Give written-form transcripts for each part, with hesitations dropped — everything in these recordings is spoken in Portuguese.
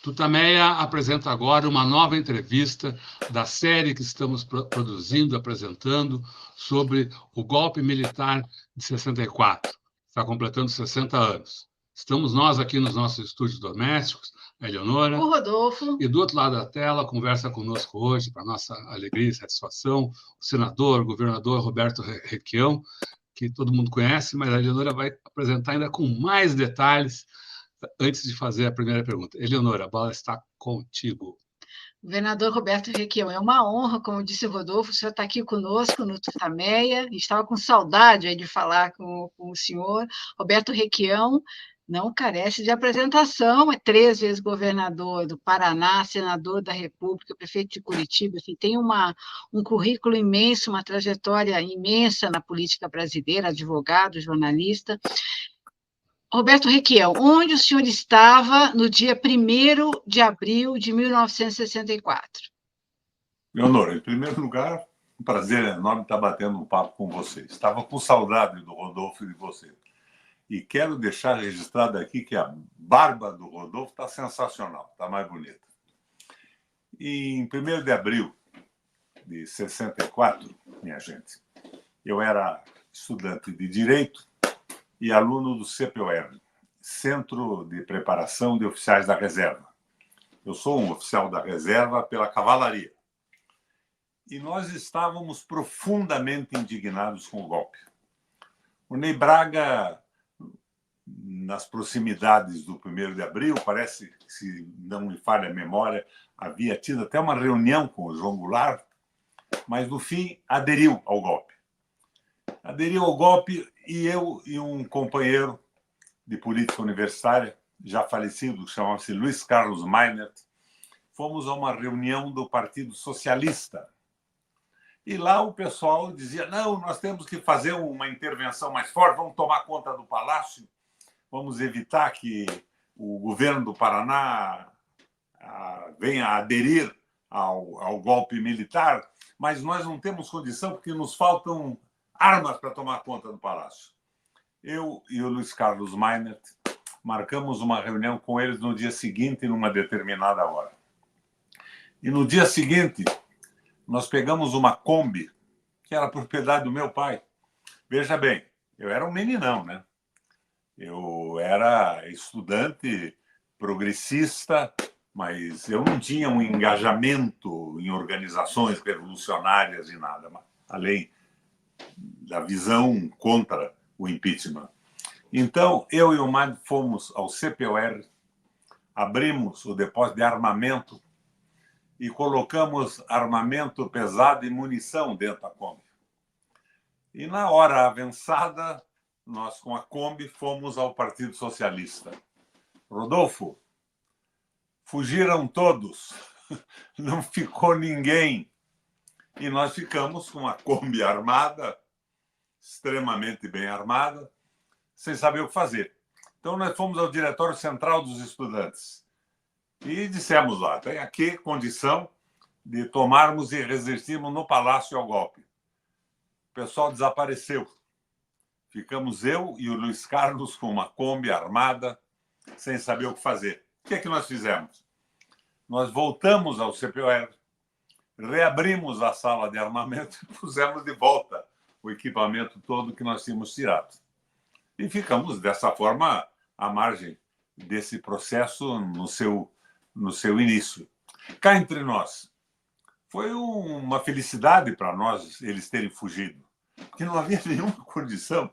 Tutameia apresenta agora uma nova entrevista da série que estamos produzindo, apresentando, sobre o golpe militar de 64. Está completando 60 anos. Estamos nós aqui nos nossos estúdios domésticos, a Eleonora. O Rodolfo. E do outro lado da tela, conversa conosco hoje, para nossa alegria e satisfação, o senador, o governador Roberto Requião, que todo mundo conhece, mas a Eleonora vai apresentar ainda com mais detalhes antes de fazer a primeira pergunta. Eleonora, a bola está contigo. Governador Roberto Requião, é uma honra, como disse o Rodolfo, o senhor está aqui conosco no Tutameia, estava com saudade aí de falar com o senhor. Roberto Requião não carece de apresentação, é 3 vezes governador do Paraná, senador da República, prefeito de Curitiba, assim, tem um currículo imenso, uma trajetória imensa na política brasileira, advogado, jornalista. Roberto Requião, onde o senhor estava no dia 1º de abril de 1964? Leonora, em primeiro lugar, um prazer enorme estar batendo um papo com você. Estava com saudade do Rodolfo e de você. E quero deixar registrado aqui que a barba do Rodolfo está sensacional, está mais bonita. E em 1º de abril de 64, minha gente, eu era estudante de Direito e aluno do CPOR, Centro de Preparação de Oficiais da Reserva. Eu sou um oficial da reserva pela cavalaria. E nós estávamos profundamente indignados com o golpe. O Ney Braga, nas proximidades do 1º de abril, parece que, se não me falha a memória, havia tido até uma reunião com o João Goulart, mas, no fim, aderiu ao golpe. Aderiu ao golpe e eu e um companheiro de política universitária, já falecido, chamava-se Luiz Carlos Meinert, fomos a uma reunião do Partido Socialista. E lá o pessoal dizia, não, nós temos que fazer uma intervenção mais forte, vamos tomar conta do Palácio, vamos evitar que o governo do Paraná venha a aderir ao golpe militar, mas nós não temos condição porque nos faltam armas para tomar conta do Palácio. Eu e o Luiz Carlos Meinert marcamos uma reunião com eles no dia seguinte, numa determinada hora. E no dia seguinte, nós pegamos uma Kombi, que era propriedade do meu pai. Veja bem, eu era um meninão, né? Eu era estudante progressista, mas eu não tinha um engajamento em organizações revolucionárias e nada, além da visão contra o impeachment. Então, eu e o Mad fomos ao CPOR, abrimos o depósito de armamento e colocamos armamento pesado e munição dentro da Kombi. E, na hora avançada, nós, com a Kombi, fomos ao Partido Socialista. Rodolfo, fugiram todos, não ficou ninguém. E nós ficamos com a Kombi armada, extremamente bem armada, sem saber o que fazer. Então, nós fomos ao Diretório Central dos Estudantes e dissemos lá, tem aqui condição de tomarmos e resistirmos no Palácio ao golpe. O pessoal desapareceu. Ficamos eu e o Luiz Carlos com uma Kombi armada, sem saber o que fazer. O que é que nós fizemos? Nós voltamos ao CPOR, reabrimos a sala de armamento e pusemos de volta o equipamento todo que nós tínhamos tirado. E ficamos, dessa forma, à margem desse processo no seu início. Cá entre nós, foi uma felicidade para nós eles terem fugido, porque não havia nenhuma condição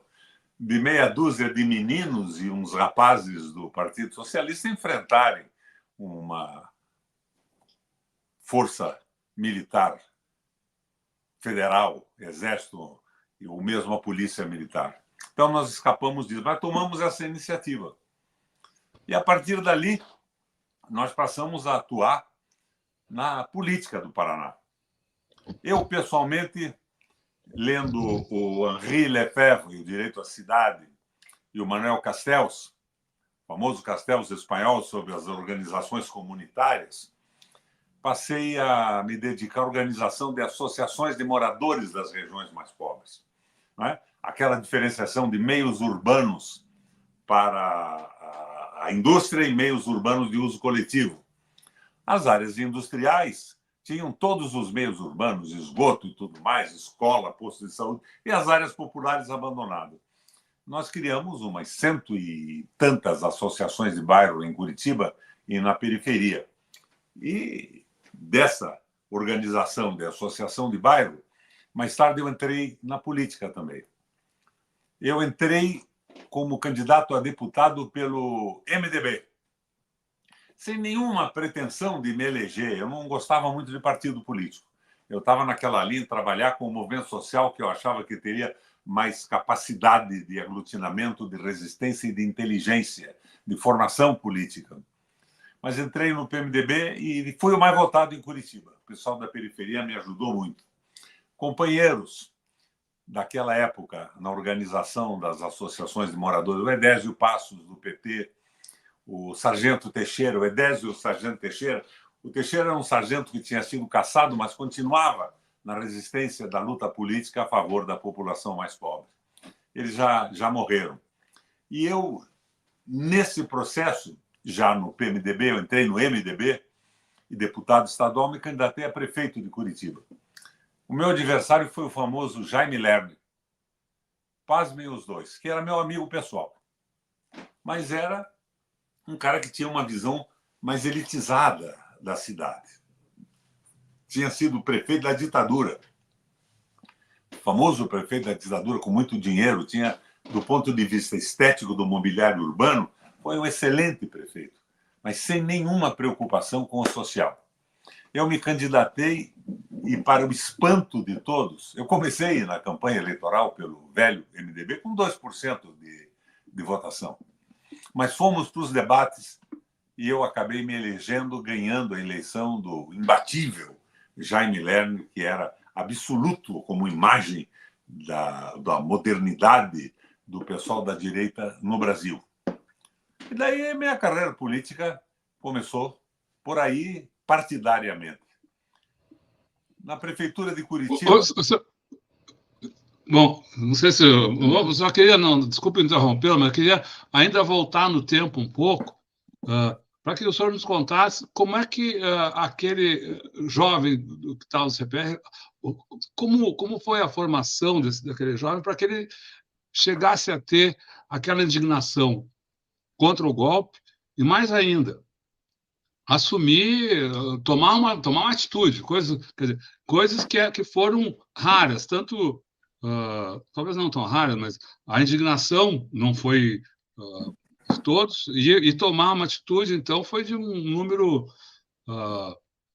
de meia dúzia de meninos e uns rapazes do Partido Socialista enfrentarem uma força militar federal, exército ou mesmo a polícia militar. Então, nós escapamos disso, mas tomamos essa iniciativa. E, a partir dali, nós passamos a atuar na política do Paraná. Eu, pessoalmente, lendo o Henri Lefebvre, O Direito à Cidade, e o Manuel Castells, o famoso Castells espanhol sobre as organizações comunitárias, passei a me dedicar à organização de associações de moradores das regiões mais pobres. Não é? Aquela diferenciação de meios urbanos para a indústria e meios urbanos de uso coletivo. As áreas industriais tinham todos os meios urbanos, esgoto e tudo mais, escola, posto de saúde, e as áreas populares abandonadas. Nós criamos umas 100 e tantas associações de bairro em Curitiba e na periferia. E dessa organização de associação de bairro, mais tarde eu entrei na política também. Eu entrei como candidato a deputado pelo MDB, sem nenhuma pretensão de me eleger. Eu não gostava muito de partido político. Eu estava naquela linha de trabalhar com o movimento social que eu achava que teria mais capacidade de aglutinamento, de resistência e de inteligência, de formação política. Mas entrei no PMDB e fui o mais votado em Curitiba. O pessoal da periferia me ajudou muito. Companheiros daquela época, na organização das associações de moradores, o Edésio Passos, do PT, o Sargento Teixeira, o Edésio e o Sargento Teixeira. O Teixeira era um sargento que tinha sido cassado, mas continuava na resistência da luta política a favor da população mais pobre. Eles já morreram. E eu, nesse processo, já no PMDB, eu entrei no MDB, e deputado estadual, me candidatei a prefeito de Curitiba. O meu adversário foi o famoso Jaime Lerner. Pasmem os dois, que era meu amigo pessoal. Mas era um cara que tinha uma visão mais elitizada da cidade. Tinha sido prefeito da ditadura. O famoso prefeito da ditadura, com muito dinheiro, tinha, do ponto de vista estético do mobiliário urbano, foi um excelente prefeito, mas sem nenhuma preocupação com o social. Eu me candidatei e, para o espanto de todos, eu comecei na campanha eleitoral pelo velho MDB com 2% de votação. Mas fomos para os debates e eu acabei me elegendo, ganhando a eleição do imbatível Jaime Lerner, que era absoluto como imagem da modernidade do pessoal da direita no Brasil. E daí minha carreira política começou por aí, partidariamente. Na prefeitura de Curitiba... Bom, não sei se... Eu só queria, não, desculpe interromper, mas eu queria ainda voltar no tempo um pouco, para que o senhor nos contasse como é que aquele jovem que estava no CPR, como foi a formação daquele jovem para que ele chegasse a ter aquela indignação contra o golpe e, mais ainda, assumir, tomar uma atitude, coisas que foram raras, tanto, talvez não tão raras, mas a indignação não foi de todos, e tomar uma atitude, então, foi de um número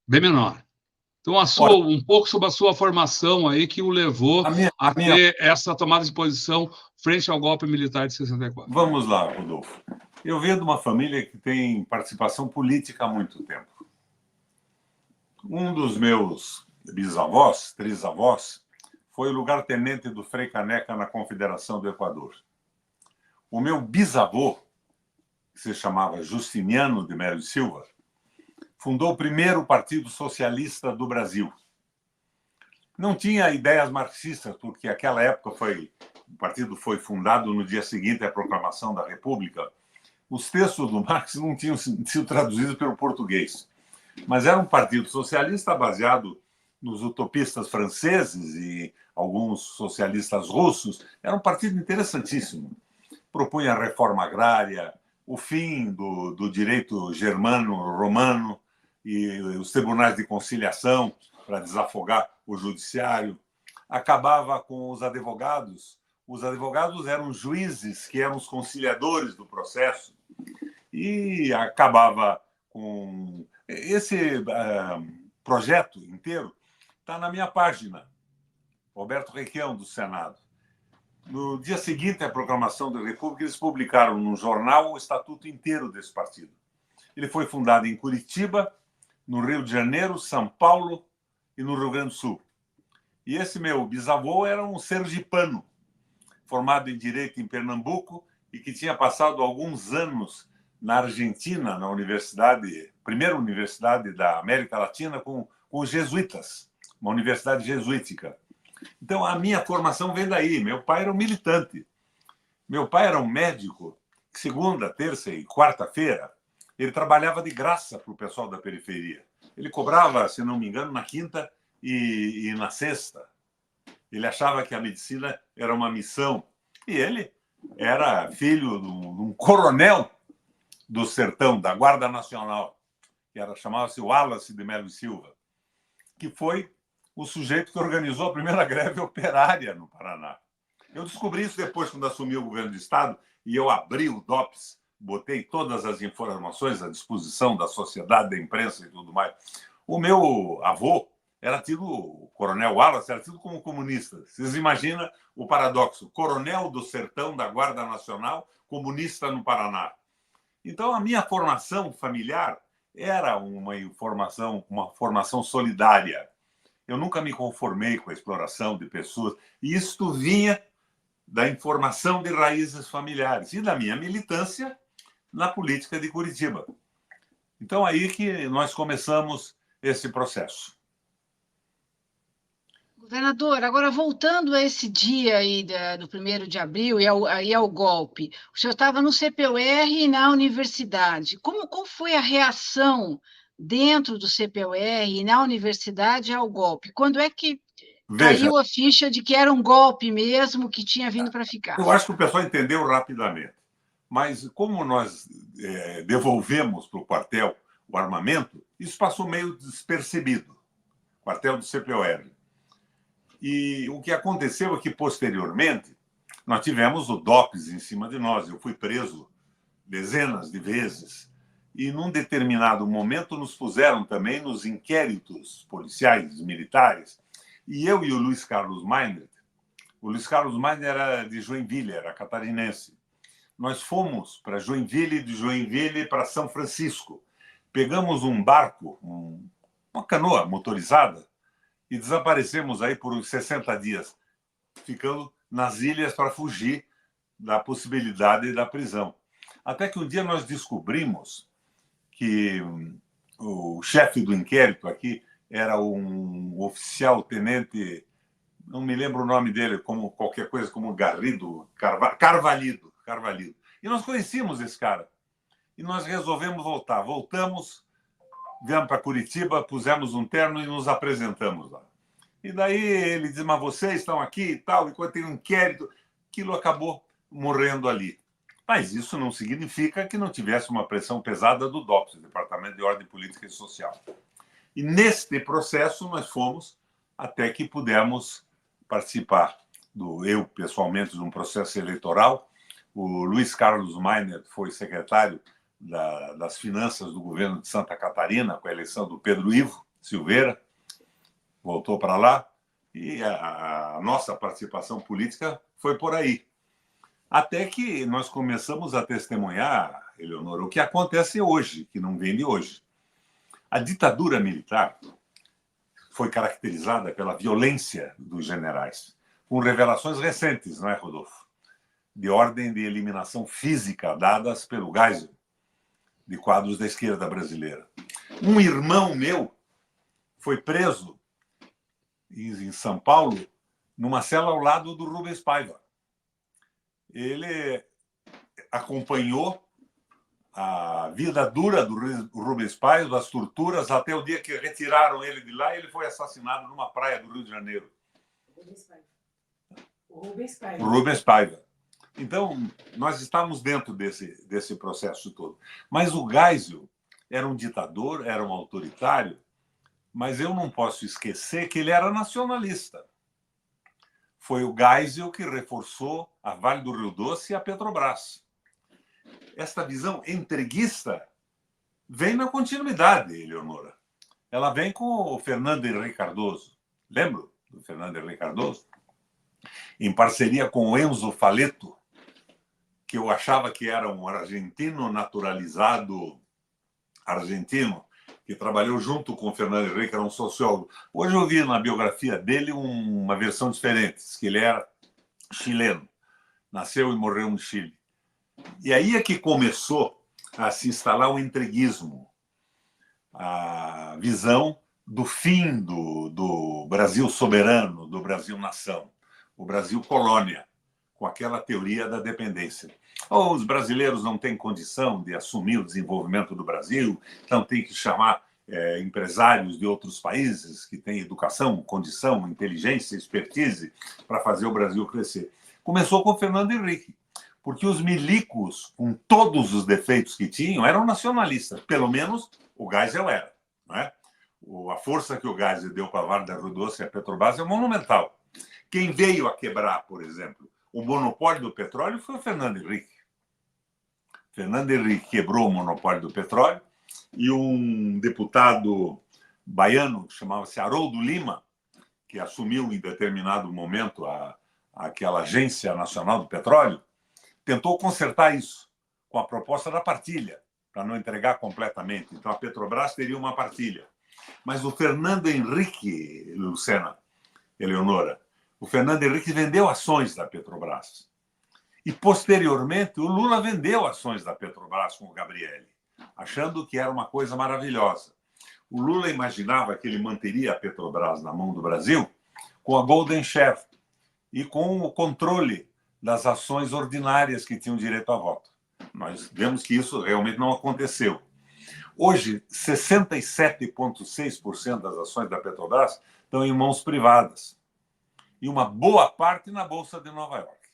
bem menor. Então, um pouco sobre a sua formação aí que o levou a ter essa tomada de posição frente ao golpe militar de 64. Vamos lá, Rodolfo. Eu venho de uma família que tem participação política há muito tempo. Um dos meus bisavós, trisavós, foi o lugar-tenente do Frei Caneca na Confederação do Equador. O meu bisavô, que se chamava Justiniano de Melo e Silva, fundou o primeiro Partido Socialista do Brasil. Não tinha ideias marxistas, porque naquela época o partido foi fundado no dia seguinte à proclamação da República. Os textos do Marx não tinham sido traduzidos pelo português, mas era um partido socialista baseado nos utopistas franceses e alguns socialistas russos. Era um partido interessantíssimo. Propunha a reforma agrária, o fim do direito germano-romano e os tribunais de conciliação para desafogar o judiciário. Acabava com os advogados. Os advogados eram juízes, que eram os conciliadores do processo, e acabava com... Esse projeto inteiro está na minha página, Roberto Requião, do Senado. No dia seguinte à proclamação da República, eles publicaram no jornal o estatuto inteiro desse partido. Ele foi fundado em Curitiba, no Rio de Janeiro, São Paulo e no Rio Grande do Sul. E esse meu bisavô era um sergipano, formado em Direito em Pernambuco e que tinha passado alguns anos na Argentina, na universidade, primeira universidade da América Latina, com os jesuítas, uma universidade jesuítica. Então, a minha formação vem daí. Meu pai era um militante. Meu pai era um médico que, segunda, terça e quarta-feira, Ele trabalhava de graça para o pessoal da periferia. Ele cobrava, se não me engano, na quinta e na sexta. Ele achava que a medicina era uma missão. E ele era filho de um coronel do sertão, da Guarda Nacional, que chamava-se Wallace de Melo e Silva, que foi o sujeito que organizou a primeira greve operária no Paraná. Eu descobri isso depois, quando assumi o governo do Estado, e eu abri o DOPS, botei todas as informações à disposição da sociedade, da imprensa e tudo mais. O meu avô era tido, o coronel Wallace, era tido como comunista. Vocês imaginam o paradoxo? Coronel do sertão da Guarda Nacional, comunista no Paraná. Então, a minha formação familiar era uma formação solidária. Eu nunca me conformei com a exploração de pessoas. E isto vinha da informação de raízes familiares e da minha militância na política de Curitiba. Então, aí que nós começamos esse processo. Governador, agora voltando a esse dia aí do 1º de abril e ao golpe, o senhor estava no CPUR e na universidade. Qual foi a reação dentro do CPUR e na universidade ao golpe? Quando é que caiu a ficha de que era um golpe mesmo, que tinha vindo para ficar? Eu acho que o pessoal entendeu rapidamente. Mas como nós devolvemos para o quartel o armamento, isso passou meio despercebido, quartel do CPUR. E o que aconteceu é que, posteriormente, nós tivemos o DOPS em cima de nós. Eu fui preso dezenas de vezes. E, num determinado momento, nos puseram também nos inquéritos policiais, militares. E eu e o Luiz Carlos Meinert, o Luiz Carlos Meinert era de Joinville, era catarinense. Nós fomos para Joinville, de Joinville para São Francisco. Pegamos um barco, uma canoa motorizada, e desaparecemos aí por uns 60 dias, ficando nas ilhas para fugir da possibilidade da prisão. Até que um dia nós descobrimos que o chefe do inquérito aqui era um oficial tenente, não me lembro o nome dele, como qualquer coisa, como Garrido, Carvalhido. E nós conhecíamos esse cara. E nós resolvemos voltar. Voltamos, viemos para Curitiba, pusemos um terno e nos apresentamos lá. E daí ele diz, mas vocês estão aqui e tal, enquanto tem um inquérito, aquilo acabou morrendo ali. Mas isso não significa que não tivesse uma pressão pesada do DOPS, Departamento de Ordem Política e Social. E neste processo nós fomos até que pudemos participar, eu pessoalmente, de um processo eleitoral. O Luiz Carlos Meinert foi secretário das Finanças do governo de Santa Catarina, com a eleição do Pedro Ivo Silveira, voltou para lá, e a nossa participação política foi por aí. Até que nós começamos a testemunhar, Eleonora, o que acontece hoje, que não vem de hoje. A ditadura militar foi caracterizada pela violência dos generais, com revelações recentes, não é, Rodolfo? De ordem de eliminação física dadas pelo Geisel, de quadros da esquerda brasileira. Um irmão meu foi preso em São Paulo, numa cela ao lado do Rubens Paiva. Ele acompanhou a vida dura do Rubens Paiva, as torturas, até o dia que retiraram ele de lá e ele foi assassinado numa praia do Rio de Janeiro. O Rubens Paiva. Então, nós estamos dentro desse processo todo. Mas o Geisel era um ditador, era um autoritário, mas eu não posso esquecer que ele era nacionalista. Foi o Geisel que reforçou a Vale do Rio Doce e a Petrobras. Esta visão entreguista vem na continuidade, Eleonora. Ela vem com o Fernando Henrique Cardoso. Lembra do Fernando Henrique Cardoso? Em parceria com o Enzo Faleto, que eu achava que era um argentino naturalizado argentino, que trabalhou junto com o Fernando Henrique, era um sociólogo. Hoje eu vi na biografia dele uma versão diferente, que ele era chileno, nasceu e morreu no Chile. E aí é que começou a se instalar o entreguismo, a visão do fim do Brasil soberano, do Brasil nação, o Brasil colônia, com aquela teoria da dependência. Ou os brasileiros não têm condição de assumir o desenvolvimento do Brasil, então tem que chamar empresários de outros países que têm educação, condição, inteligência, expertise para fazer o Brasil crescer. Começou com o Fernando Henrique, porque os milicos, com todos os defeitos que tinham, eram nacionalistas. Pelo menos o Geisel era. Não é? A força que o Geisel deu para a Varda Rudolph e a Petrobras é monumental. Quem veio a quebrar, por exemplo, o monopólio do petróleo foi o Fernando Henrique. Fernando Henrique quebrou o monopólio do petróleo e um deputado baiano, que chamava-se Haroldo Lima, que assumiu em determinado momento aquela Agência Nacional do Petróleo, tentou consertar isso com a proposta da partilha, para não entregar completamente. Então, a Petrobras teria uma partilha. Mas o Fernando Henrique, Lucena, Eleonora, o Fernando Henrique vendeu ações da Petrobras. E, posteriormente, o Lula vendeu ações da Petrobras com o Gabrielli, achando que era uma coisa maravilhosa. O Lula imaginava que ele manteria a Petrobras na mão do Brasil com a Golden Share e com o controle das ações ordinárias que tinham direito a voto. Nós vemos que isso realmente não aconteceu. Hoje, 67,6% das ações da Petrobras estão em mãos privadas. E uma boa parte na Bolsa de Nova York.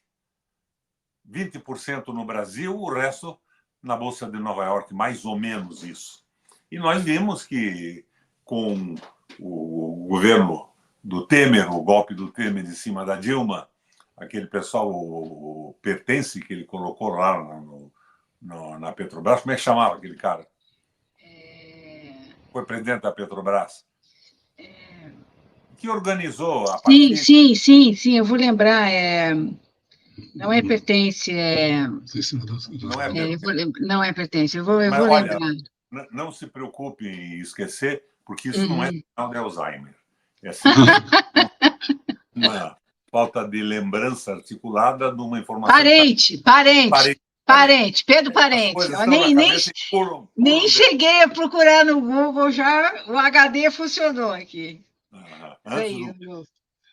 20% no Brasil, o resto na Bolsa de Nova York, mais ou menos isso. E nós vimos que, com o governo do Temer, o golpe do Temer em cima da Dilma, aquele pessoal, o Pertence, que ele colocou lá na Petrobras, como é que chamava aquele cara? Foi presidente da Petrobras. Que organizou a partir... Sim, eu vou lembrar. Não é Pertence, não é Pertence, eu vou olha, lembrar. Não se preocupe em esquecer, porque isso não é sinal de Alzheimer. É uma falta de lembrança articulada de uma informação... Parente, Pedro Parente. Nem cheguei a procurar no Google, já o HD funcionou aqui.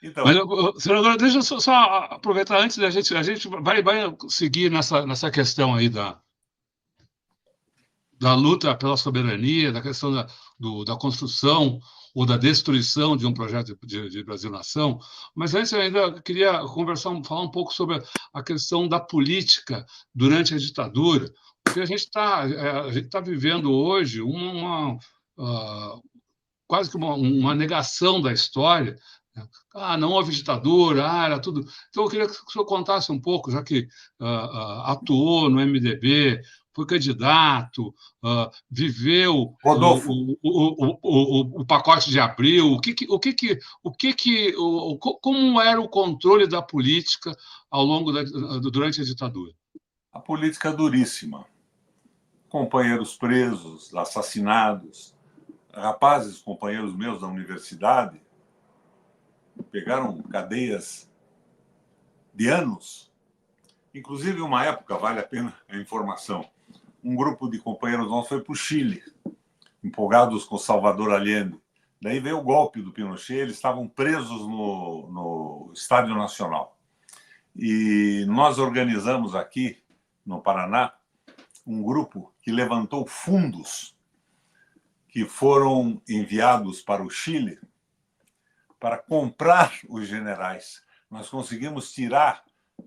Então, mas, senadora, deixa eu só aproveitar antes da gente... A gente vai seguir nessa questão aí da luta pela soberania, da questão da construção ou da destruição de um projeto de Brasil-nação, mas antes eu ainda queria falar um pouco sobre a questão da política durante a ditadura, porque a gente está vivendo hoje quase que uma negação da história. Não houve ditadura, era tudo... Então, eu queria que o senhor contasse um pouco, já que atuou no MDB, foi candidato, viveu o pacote de Abril, como era o controle da política durante a ditadura? A política duríssima. Companheiros presos, assassinados, rapazes, companheiros meus da universidade, pegaram cadeias de anos. Inclusive, uma época, vale a pena a informação, um grupo de companheiros nossos foi para o Chile, empolgados com Salvador Allende. Daí veio o golpe do Pinochet, eles estavam presos no Estádio Nacional. E nós organizamos aqui, no Paraná, um grupo que levantou fundos que foram enviados para o Chile para comprar os generais. Nós conseguimos tirar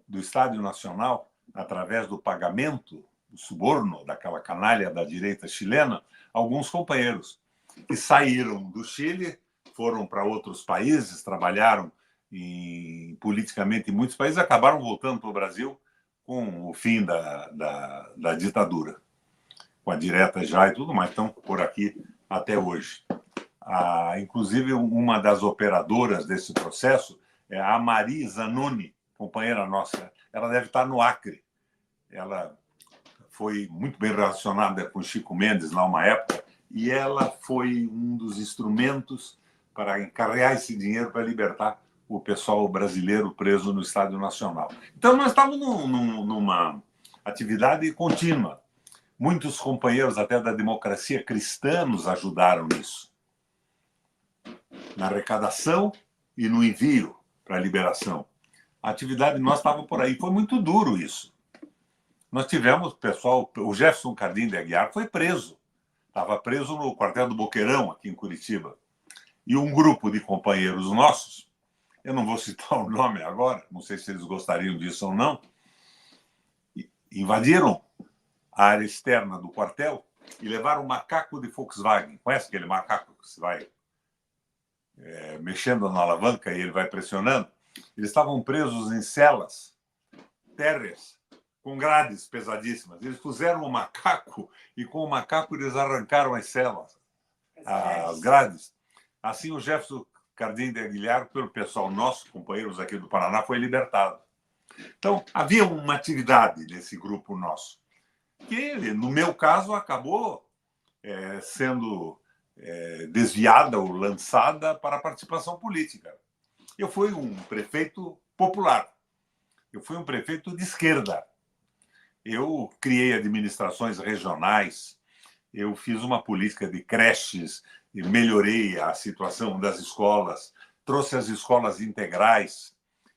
do Estádio Nacional, através do pagamento, do suborno daquela canalha da direita chilena, alguns companheiros que saíram do Chile, foram para outros países, trabalharam politicamente em muitos países, acabaram voltando para o Brasil com o fim da ditadura, com a direta já e tudo mais, estão por aqui até hoje. Inclusive, uma das operadoras desse processo é a Mari Zanoni, companheira nossa. Ela deve estar no Acre. Ela foi muito bem relacionada com Chico Mendes lá uma época, e ela foi um dos instrumentos para encarregar esse dinheiro para libertar o pessoal brasileiro preso no Estádio Nacional. Então, nós estávamos numa atividade contínua. Muitos companheiros até da democracia cristã nos ajudaram nisso, na arrecadação e no envio para a liberação. A atividade nossa estava por aí. Foi muito duro isso. Nós tivemos, pessoal, o Jefferson Cardim de Aguiar foi preso. Estava preso no quartel do Boqueirão, aqui em Curitiba. E um grupo de companheiros nossos, eu não vou citar o nome agora, não sei se eles gostariam disso ou não, invadiram a área externa do quartel e levaram um macaco de Volkswagen. Conhece aquele macaco que se vai mexendo na alavanca e ele vai pressionando? Eles estavam presos em celas térreas, com grades pesadíssimas. Eles puseram o macaco e com o macaco eles arrancaram as celas, as grades. Assim, o Jefferson Cardim de Aguiar, pelo pessoal nosso, companheiros aqui do Paraná, foi libertado. Então, havia uma atividade nesse grupo nosso, que, no meu caso, acabou sendo desviada ou lançada para a participação política. Eu fui um prefeito popular. Eu fui um prefeito de esquerda. Eu criei administrações regionais, eu fiz uma política de creches, melhorei a situação das escolas, trouxe as escolas integrais,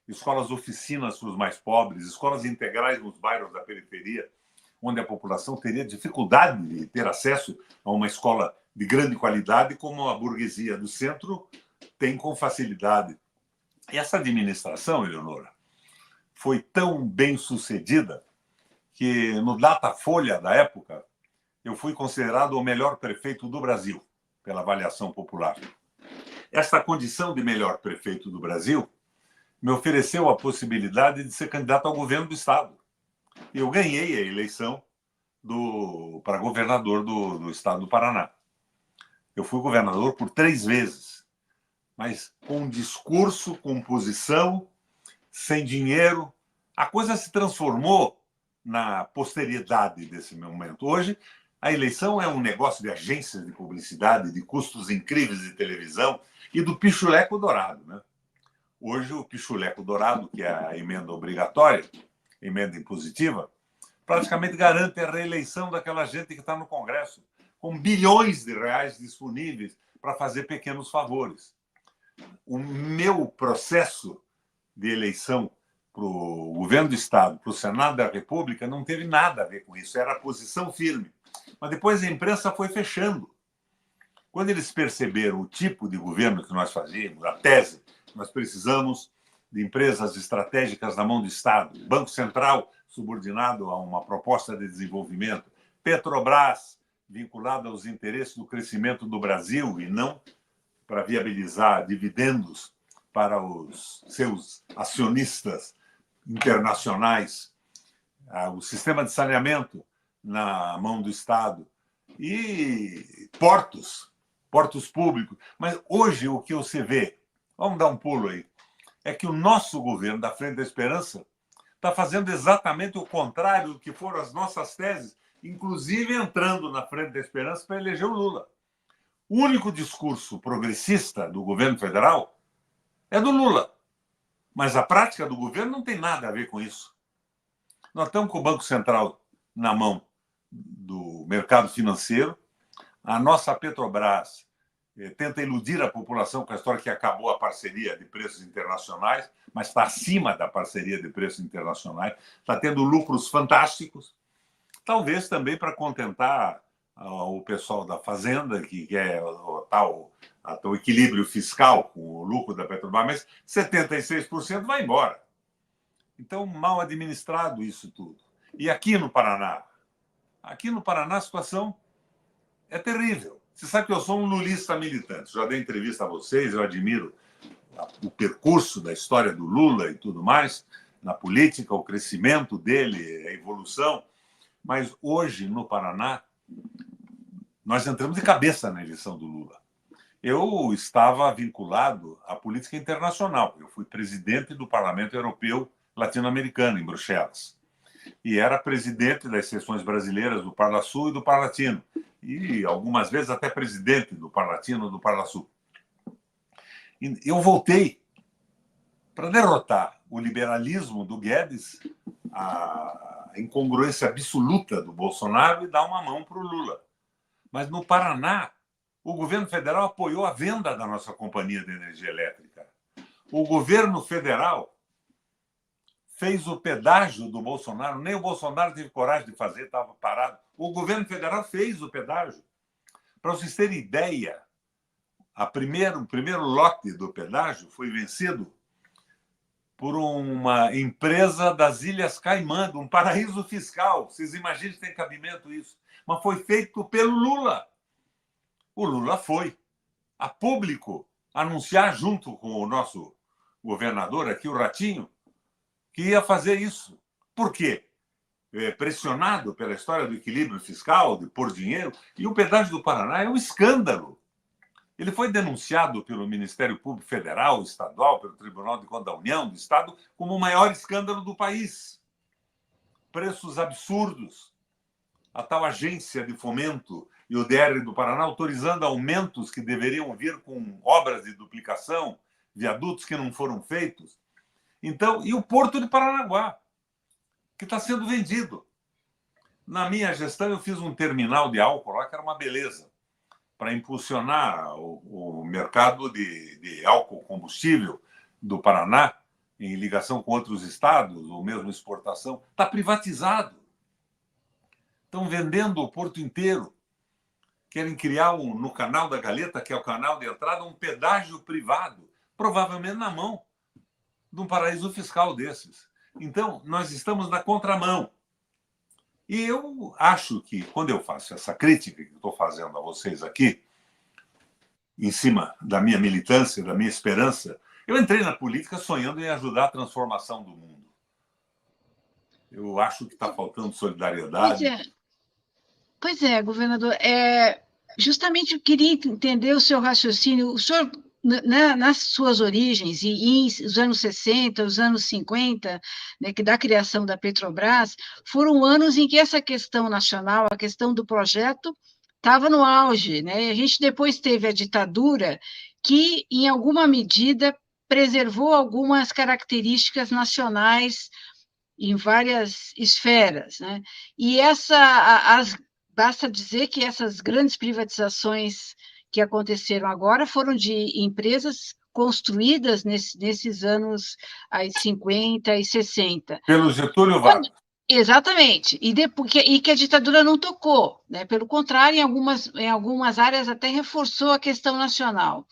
escolas oficinas para os mais pobres, escolas integrais nos bairros da periferia, onde a população teria dificuldade de ter acesso a uma escola de grande qualidade, como a burguesia do centro tem com facilidade. E essa administração, Eleonora, foi tão bem sucedida que no Datafolha da época eu fui considerado o melhor prefeito do Brasil pela avaliação popular. Esta condição de melhor prefeito do Brasil me ofereceu a possibilidade de ser candidato ao governo do estado. Eu ganhei a eleição para governador do estado do Paraná. Eu fui governador por 3 vezes, mas com discurso, com posição, sem dinheiro. A coisa se transformou na posteridade desse momento. Hoje, a eleição é um negócio de agências de publicidade, de custos incríveis de televisão e do pichuleco dourado, né? Hoje, o pichuleco dourado, que é a emenda obrigatória, emenda impositiva, praticamente garante a reeleição daquela gente que está no Congresso, com bilhões de reais disponíveis para fazer pequenos favores. O meu processo de eleição para o governo do Estado, para o Senado da República, não teve nada a ver com isso, era a posição firme. Mas depois a imprensa foi fechando. Quando eles perceberam o tipo de governo que nós fazíamos, a tese, nós precisamos de empresas estratégicas na mão do Estado, Banco Central subordinado a uma proposta de desenvolvimento, Petrobras vinculada aos interesses do crescimento do Brasil e não para viabilizar dividendos para os seus acionistas internacionais, o sistema de saneamento na mão do Estado e portos públicos. Mas hoje o que você vê, vamos dar um pulo aí, é que o nosso governo da Frente da Esperança está fazendo exatamente o contrário do que foram as nossas teses, inclusive entrando na Frente da Esperança para eleger o Lula. O único discurso progressista do governo federal é do Lula, mas a prática do governo não tem nada a ver com isso. Nós estamos com o Banco Central na mão do mercado financeiro, a nossa Petrobras tenta iludir a população com a história que acabou a parceria de preços internacionais, mas está acima da parceria de preços internacionais, está tendo lucros fantásticos, talvez também para contentar o pessoal da Fazenda, que quer o equilíbrio fiscal com o lucro da Petrobras, mas 76% vai embora. Então, mal administrado isso tudo. E aqui no Paraná a situação é terrível. Você sabe que eu sou um lulista militante. Já dei entrevista a vocês, eu admiro o percurso da história do Lula e tudo mais, na política, o crescimento dele, a evolução. Mas hoje, no Paraná, nós entramos de cabeça na eleição do Lula. Eu estava vinculado à política internacional. Eu fui presidente do Parlamento Europeu Latino-Americano, em Bruxelas. E era presidente das seções brasileiras do Parlasul e do Parlatino. E algumas vezes até presidente do Parlatino e do Parlasul. E eu voltei para derrotar o liberalismo do Guedes, a incongruência absoluta do Bolsonaro e dar uma mão para o Lula. Mas no Paraná, o governo federal apoiou a venda da nossa companhia de energia elétrica. O governo federal fez o pedágio do Bolsonaro. Nem o Bolsonaro teve coragem de fazer, estava parado. O governo federal fez o pedágio. Para vocês terem ideia, o primeiro lote do pedágio foi vencido por uma empresa das Ilhas Caimã, um paraíso fiscal. Vocês imaginem se tem cabimento isso. Mas foi feito pelo Lula. O Lula foi a público anunciar, junto com o nosso governador aqui, o Ratinho, que ia fazer isso. Por quê? Pressionado pela história do equilíbrio fiscal, de pôr dinheiro. E o pedágio do Paraná é um escândalo. Ele foi denunciado pelo Ministério Público Federal, estadual, pelo Tribunal de Contas da União, do Estado, como o maior escândalo do país. Preços absurdos. A tal agência de fomento e o DR do Paraná autorizando aumentos que deveriam vir com obras de duplicação, viadutos que não foram feitos. Então, e o Porto de Paranaguá, que está sendo vendido. Na minha gestão, eu fiz um terminal de álcool lá, que era uma beleza, para impulsionar o mercado de álcool combustível do Paraná, em ligação com outros estados, ou mesmo exportação. Está privatizado. Estão vendendo o porto inteiro. Querem criar, no Canal da Galeta, que é o canal de entrada, um pedágio privado, provavelmente na mão de um paraíso fiscal desses. Então, nós estamos na contramão. E eu acho que, quando eu faço essa crítica que estou fazendo a vocês aqui, em cima da minha militância, da minha esperança, eu entrei na política sonhando em ajudar a transformação do mundo. Eu acho que está faltando solidariedade. Pois é, governador. Justamente eu queria entender o seu raciocínio. O senhor, nas suas origens, e os anos 60, os anos 50, né, que da criação da Petrobras, foram anos em que essa questão nacional, a questão do projeto, estava no auge, né? A gente depois teve a ditadura, que, em alguma medida, preservou algumas características nacionais em várias esferas, né? E basta dizer que essas grandes privatizações que aconteceram agora foram de empresas construídas nesses anos aí, 50 e 60. Pelo Getúlio Vargas. Exatamente, e que a ditadura não tocou, né? Pelo contrário, em algumas áreas até reforçou a questão nacional.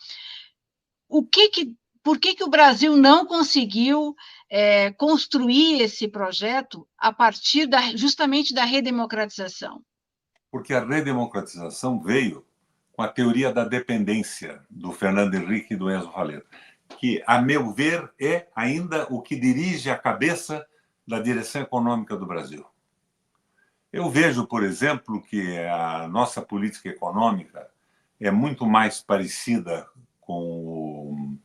Por que o Brasil não conseguiu construir esse projeto a partir justamente da redemocratização? Porque a redemocratização veio com a teoria da dependência do Fernando Henrique e do Enzo Raleiro, que, a meu ver, é ainda o que dirige a cabeça da direção econômica do Brasil. Eu vejo, por exemplo, que a nossa política econômica é muito mais parecida com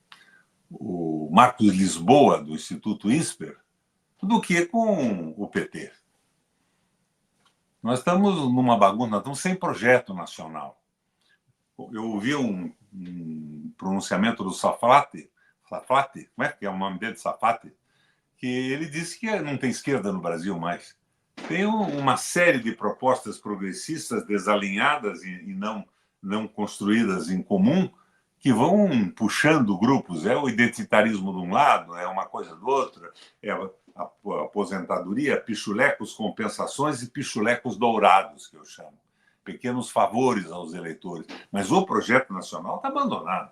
o Marcos Lisboa, do Instituto INSPER, do que com o PT. Nós estamos numa bagunça, nós estamos sem projeto nacional. Eu ouvi um pronunciamento do Safati, como é que é o nome dele, Safati, que ele disse que não tem esquerda no Brasil mais. Tem uma série de propostas progressistas desalinhadas e não construídas em comum, que vão puxando grupos. É o identitarismo de um lado, é uma coisa do outro, é a aposentadoria, pichulecos compensações e pichulecos dourados, que eu chamo. Pequenos favores aos eleitores. Mas o projeto nacional está abandonado.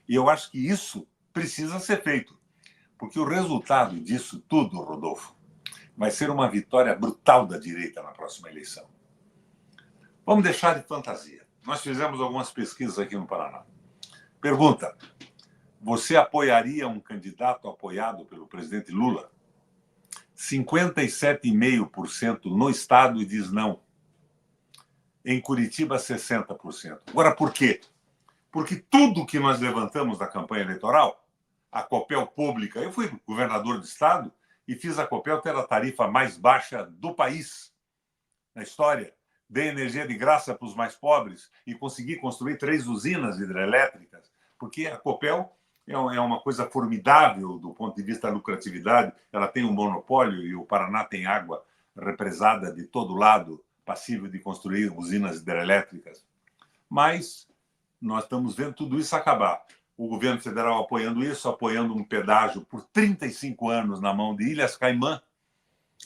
E eu acho que isso precisa ser feito. Porque o resultado disso tudo, Rodolfo, vai ser uma vitória brutal da direita na próxima eleição. Vamos deixar de fantasia. Nós fizemos algumas pesquisas aqui no Paraná. Pergunta: você apoiaria um candidato apoiado pelo presidente Lula? 57,5% no estado diz não. Em Curitiba, 60%. Agora, por quê? Porque tudo que nós levantamos na campanha eleitoral, a Copel Pública, eu fui governador do estado e fiz a Copel ter a tarifa mais baixa do país na história. Dei energia de graça para os mais pobres e consegui construir 3 usinas hidrelétricas, porque a Copel é uma coisa formidável do ponto de vista da lucratividade. Ela tem um monopólio e o Paraná tem água represada de todo lado, passível de construir usinas hidrelétricas. Mas nós estamos vendo tudo isso acabar. o governo federal apoiando isso, apoiando um pedágio por 35 anos na mão de Ilhas Caimã,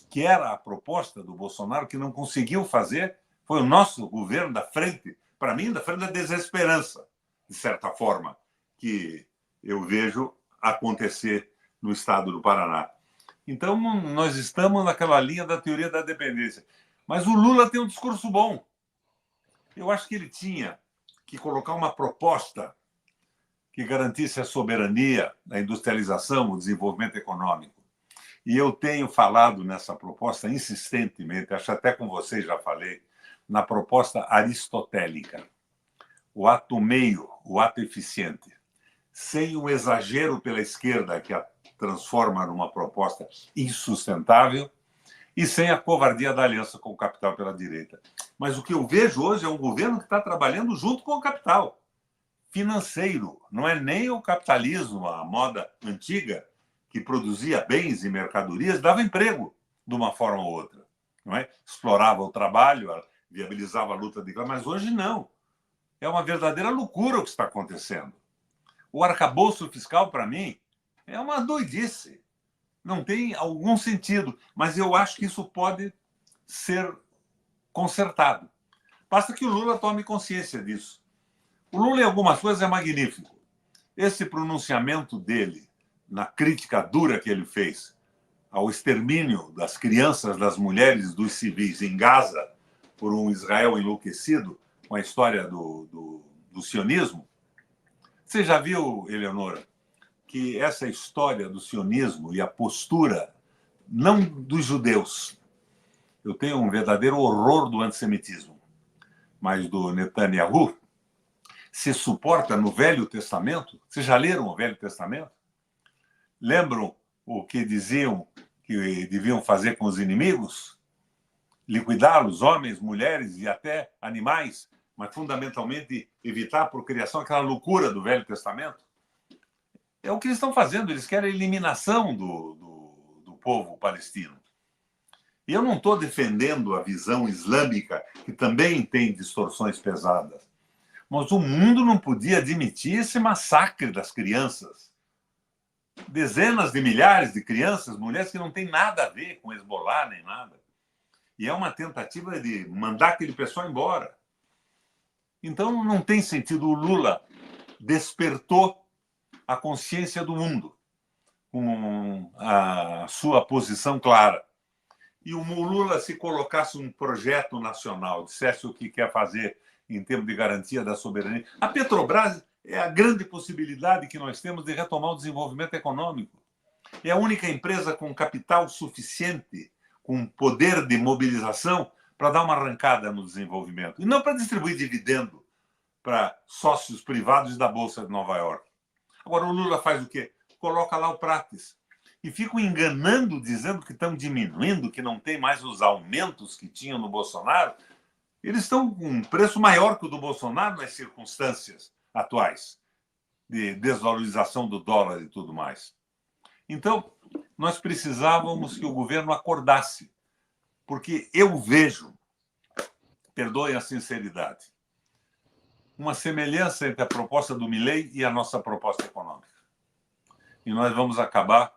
que era a proposta do Bolsonaro, que não conseguiu fazer. Foi o nosso governo da frente, para mim, da frente da desesperança, de certa forma, que eu vejo acontecer no estado do Paraná. Então, nós estamos naquela linha da teoria da dependência. Mas o Lula tem um discurso bom. Eu acho que ele tinha que colocar uma proposta que garantisse a soberania, a industrialização, o desenvolvimento econômico. E eu tenho falado nessa proposta insistentemente, acho até com vocês já falei, na proposta aristotélica. O ato meio, o ato eficiente, sem o exagero pela esquerda que a transforma numa proposta insustentável e sem a covardia da aliança com o capital pela direita. Mas o que eu vejo hoje é um governo que está trabalhando junto com o capital financeiro. Não é nem o capitalismo, a moda antiga, que produzia bens e mercadorias, dava emprego de uma forma ou outra. Não é? Explorava o trabalho, viabilizava a luta de classe, mas hoje não. É uma verdadeira loucura o que está acontecendo. O arcabouço fiscal, para mim, é uma doidice. Não tem algum sentido, mas eu acho que isso pode ser consertado. Basta que o Lula tome consciência disso. O Lula, em algumas coisas, é magnífico. Esse pronunciamento dele, na crítica dura que ele fez ao extermínio das crianças, das mulheres, dos civis em Gaza, por um Israel enlouquecido, com a história do sionismo. Você já viu, Eleonora, que essa história do sionismo e a postura, não dos judeus, eu tenho um verdadeiro horror do antissemitismo, mas do Netanyahu, se suporta no Velho Testamento? Vocês já leram o Velho Testamento? Lembram o que diziam que deviam fazer com os inimigos? Liquidá-los, homens, mulheres e até animais, mas fundamentalmente evitar a procriação, aquela loucura do Velho Testamento? É o que eles estão fazendo, eles querem a eliminação do povo palestino. E eu não estou defendendo a visão islâmica, que também tem distorções pesadas, mas o mundo não podia admitir esse massacre das crianças. Dezenas de milhares de crianças, mulheres que não têm nada a ver com Hezbollah nem nada. E é uma tentativa de mandar aquele pessoal embora. Então, não tem sentido. O Lula despertou a consciência do mundo com a sua posição clara. E o Lula, se colocasse um projeto nacional, dissesse o que quer fazer em termos de garantia da soberania. A Petrobras é a grande possibilidade que nós temos de retomar o desenvolvimento econômico. É a única empresa com capital suficiente, com poder de mobilização, para dar uma arrancada no desenvolvimento. E não para distribuir dividendo para sócios privados da Bolsa de Nova York. Agora, o Lula faz o quê? Coloca lá o Prates. E ficam enganando, dizendo que estão diminuindo, que não tem mais os aumentos que tinham no Bolsonaro. Eles estão com um preço maior que o do Bolsonaro nas circunstâncias atuais de desvalorização do dólar e tudo mais. Então, nós precisávamos que o governo acordasse, porque eu vejo, perdoem a sinceridade, uma semelhança entre a proposta do Milei e a nossa proposta econômica. E nós vamos acabar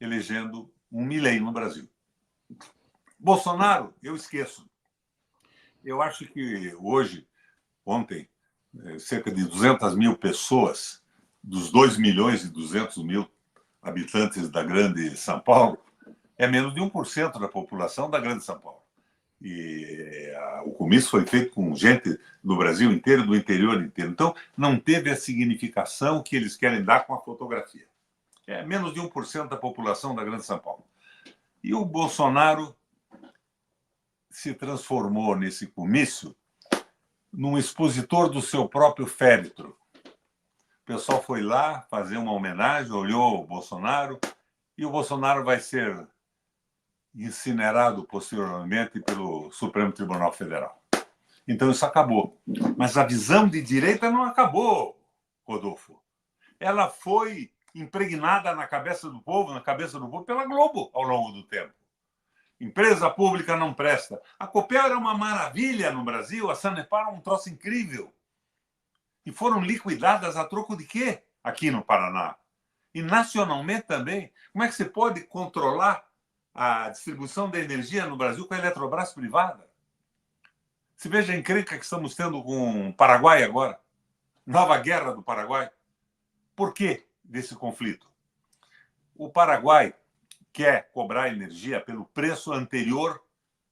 elegendo um Milei no Brasil. Bolsonaro, eu esqueço. Eu acho que hoje, ontem, cerca de 200 mil pessoas, dos 2.200.000 habitantes da grande São Paulo, é menos de 1% da população da grande São Paulo. E o comício foi feito com gente do Brasil inteiro, do interior inteiro. Então, não teve a significação que eles querem dar com a fotografia. É menos de 1% da população da grande São Paulo. E o Bolsonaro se transformou nesse comício num expositor do seu próprio féretro. O pessoal foi lá fazer uma homenagem, olhou o Bolsonaro, e o Bolsonaro vai ser incinerado posteriormente pelo Supremo Tribunal Federal. Então isso acabou. Mas a visão de direita não acabou, Rodolfo. Ela foi impregnada na cabeça do povo pela Globo ao longo do tempo. Empresa pública não presta. A Copel era uma maravilha no Brasil, a Sanepar era um troço incrível. E foram liquidadas a troco de quê? aqui no Paraná. E nacionalmente também. Como é que você pode controlar a distribuição da energia no Brasil com a Eletrobras privada? Se veja a encrenca que estamos tendo com o Paraguai agora. Nova guerra do Paraguai. Por que desse conflito? O Paraguai quer cobrar energia pelo preço anterior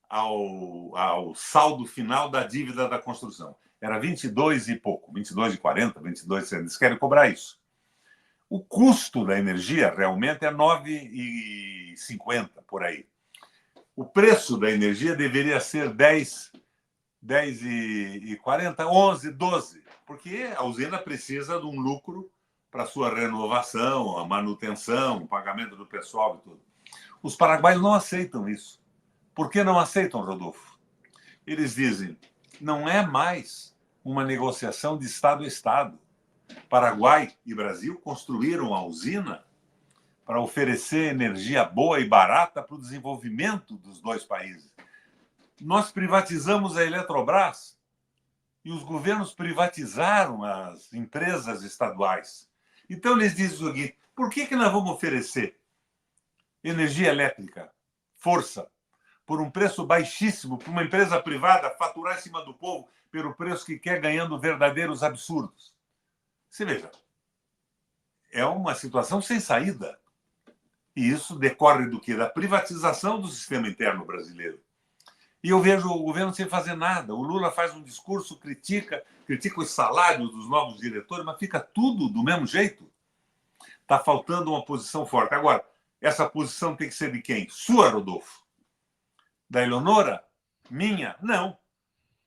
ao saldo final da dívida da construção. Era 22 e pouco, 22,40, 22, eles querem cobrar isso. O custo da energia realmente é 9,50 por aí. O preço da energia deveria ser 10,40, 11, 12, porque a usina precisa de um lucro para sua renovação, a manutenção, o pagamento do pessoal e tudo. Os paraguaios não aceitam isso. Por que não aceitam, Rodolfo? Eles dizem, não é mais uma negociação de Estado a Estado. Paraguai e Brasil construíram a usina para oferecer energia boa e barata para o desenvolvimento dos dois países. Nós privatizamos a Eletrobras e os governos privatizaram as empresas estaduais. Então, eles dizem o seguinte, por que nós vamos oferecer energia elétrica, força, por um preço baixíssimo, para uma empresa privada faturar em cima do povo pelo preço que quer, ganhando verdadeiros absurdos? Você veja, é uma situação sem saída. E isso decorre do quê? Da privatização do sistema interno brasileiro. E eu vejo o governo sem fazer nada. O Lula faz um discurso, critica os salários dos novos diretores, mas fica tudo do mesmo jeito. Está faltando uma posição forte. Agora, essa posição tem que ser de quem? Sua, Rodolfo? Da Eleonora? Minha? Não.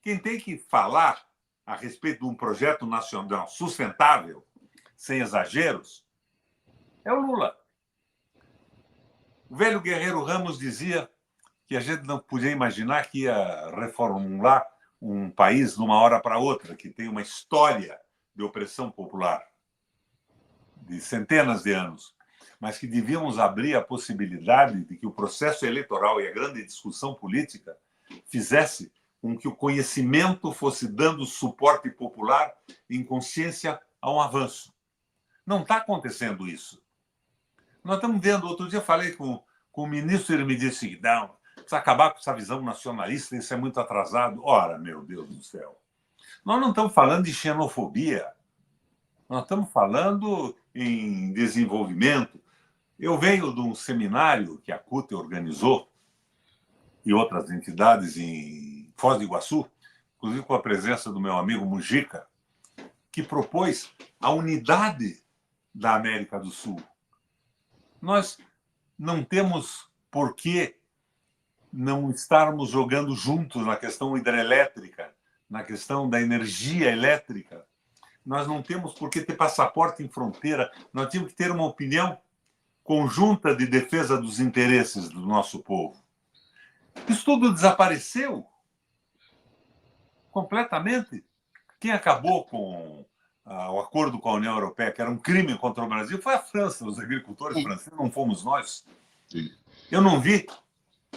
Quem tem que falar a respeito de um projeto nacional sustentável, sem exageros, é o Lula. O velho Guerreiro Ramos dizia que a gente não podia imaginar que ia reformular um país de uma hora para outra, que tem uma história de opressão popular de centenas de anos, mas que devíamos abrir a possibilidade de que o processo eleitoral e a grande discussão política fizesse com que o conhecimento fosse dando suporte popular em consciência a um avanço. Não está acontecendo isso. Nós estamos vendo, outro dia falei com o ministro, ele me disse, não, precisa acabar com essa visão nacionalista, isso é muito atrasado. Ora, meu Deus do céu, nós não estamos falando de xenofobia, nós estamos falando em desenvolvimento. Eu venho de um seminário que a CUT organizou e outras entidades em Foz do Iguaçu, inclusive com a presença do meu amigo Mujica, que propôs a unidade da América do Sul. Nós não temos por que não estarmos jogando juntos na questão hidrelétrica, na questão da energia elétrica. Nós não temos por que ter passaporte em fronteira. Nós temos que ter uma opinião conjunta de defesa dos interesses do nosso povo. Isso tudo desapareceu completamente. Quem acabou com o acordo com a União Europeia, que era um crime contra o Brasil, foi a França, os agricultores franceses, não fomos nós. Sim. Eu não vi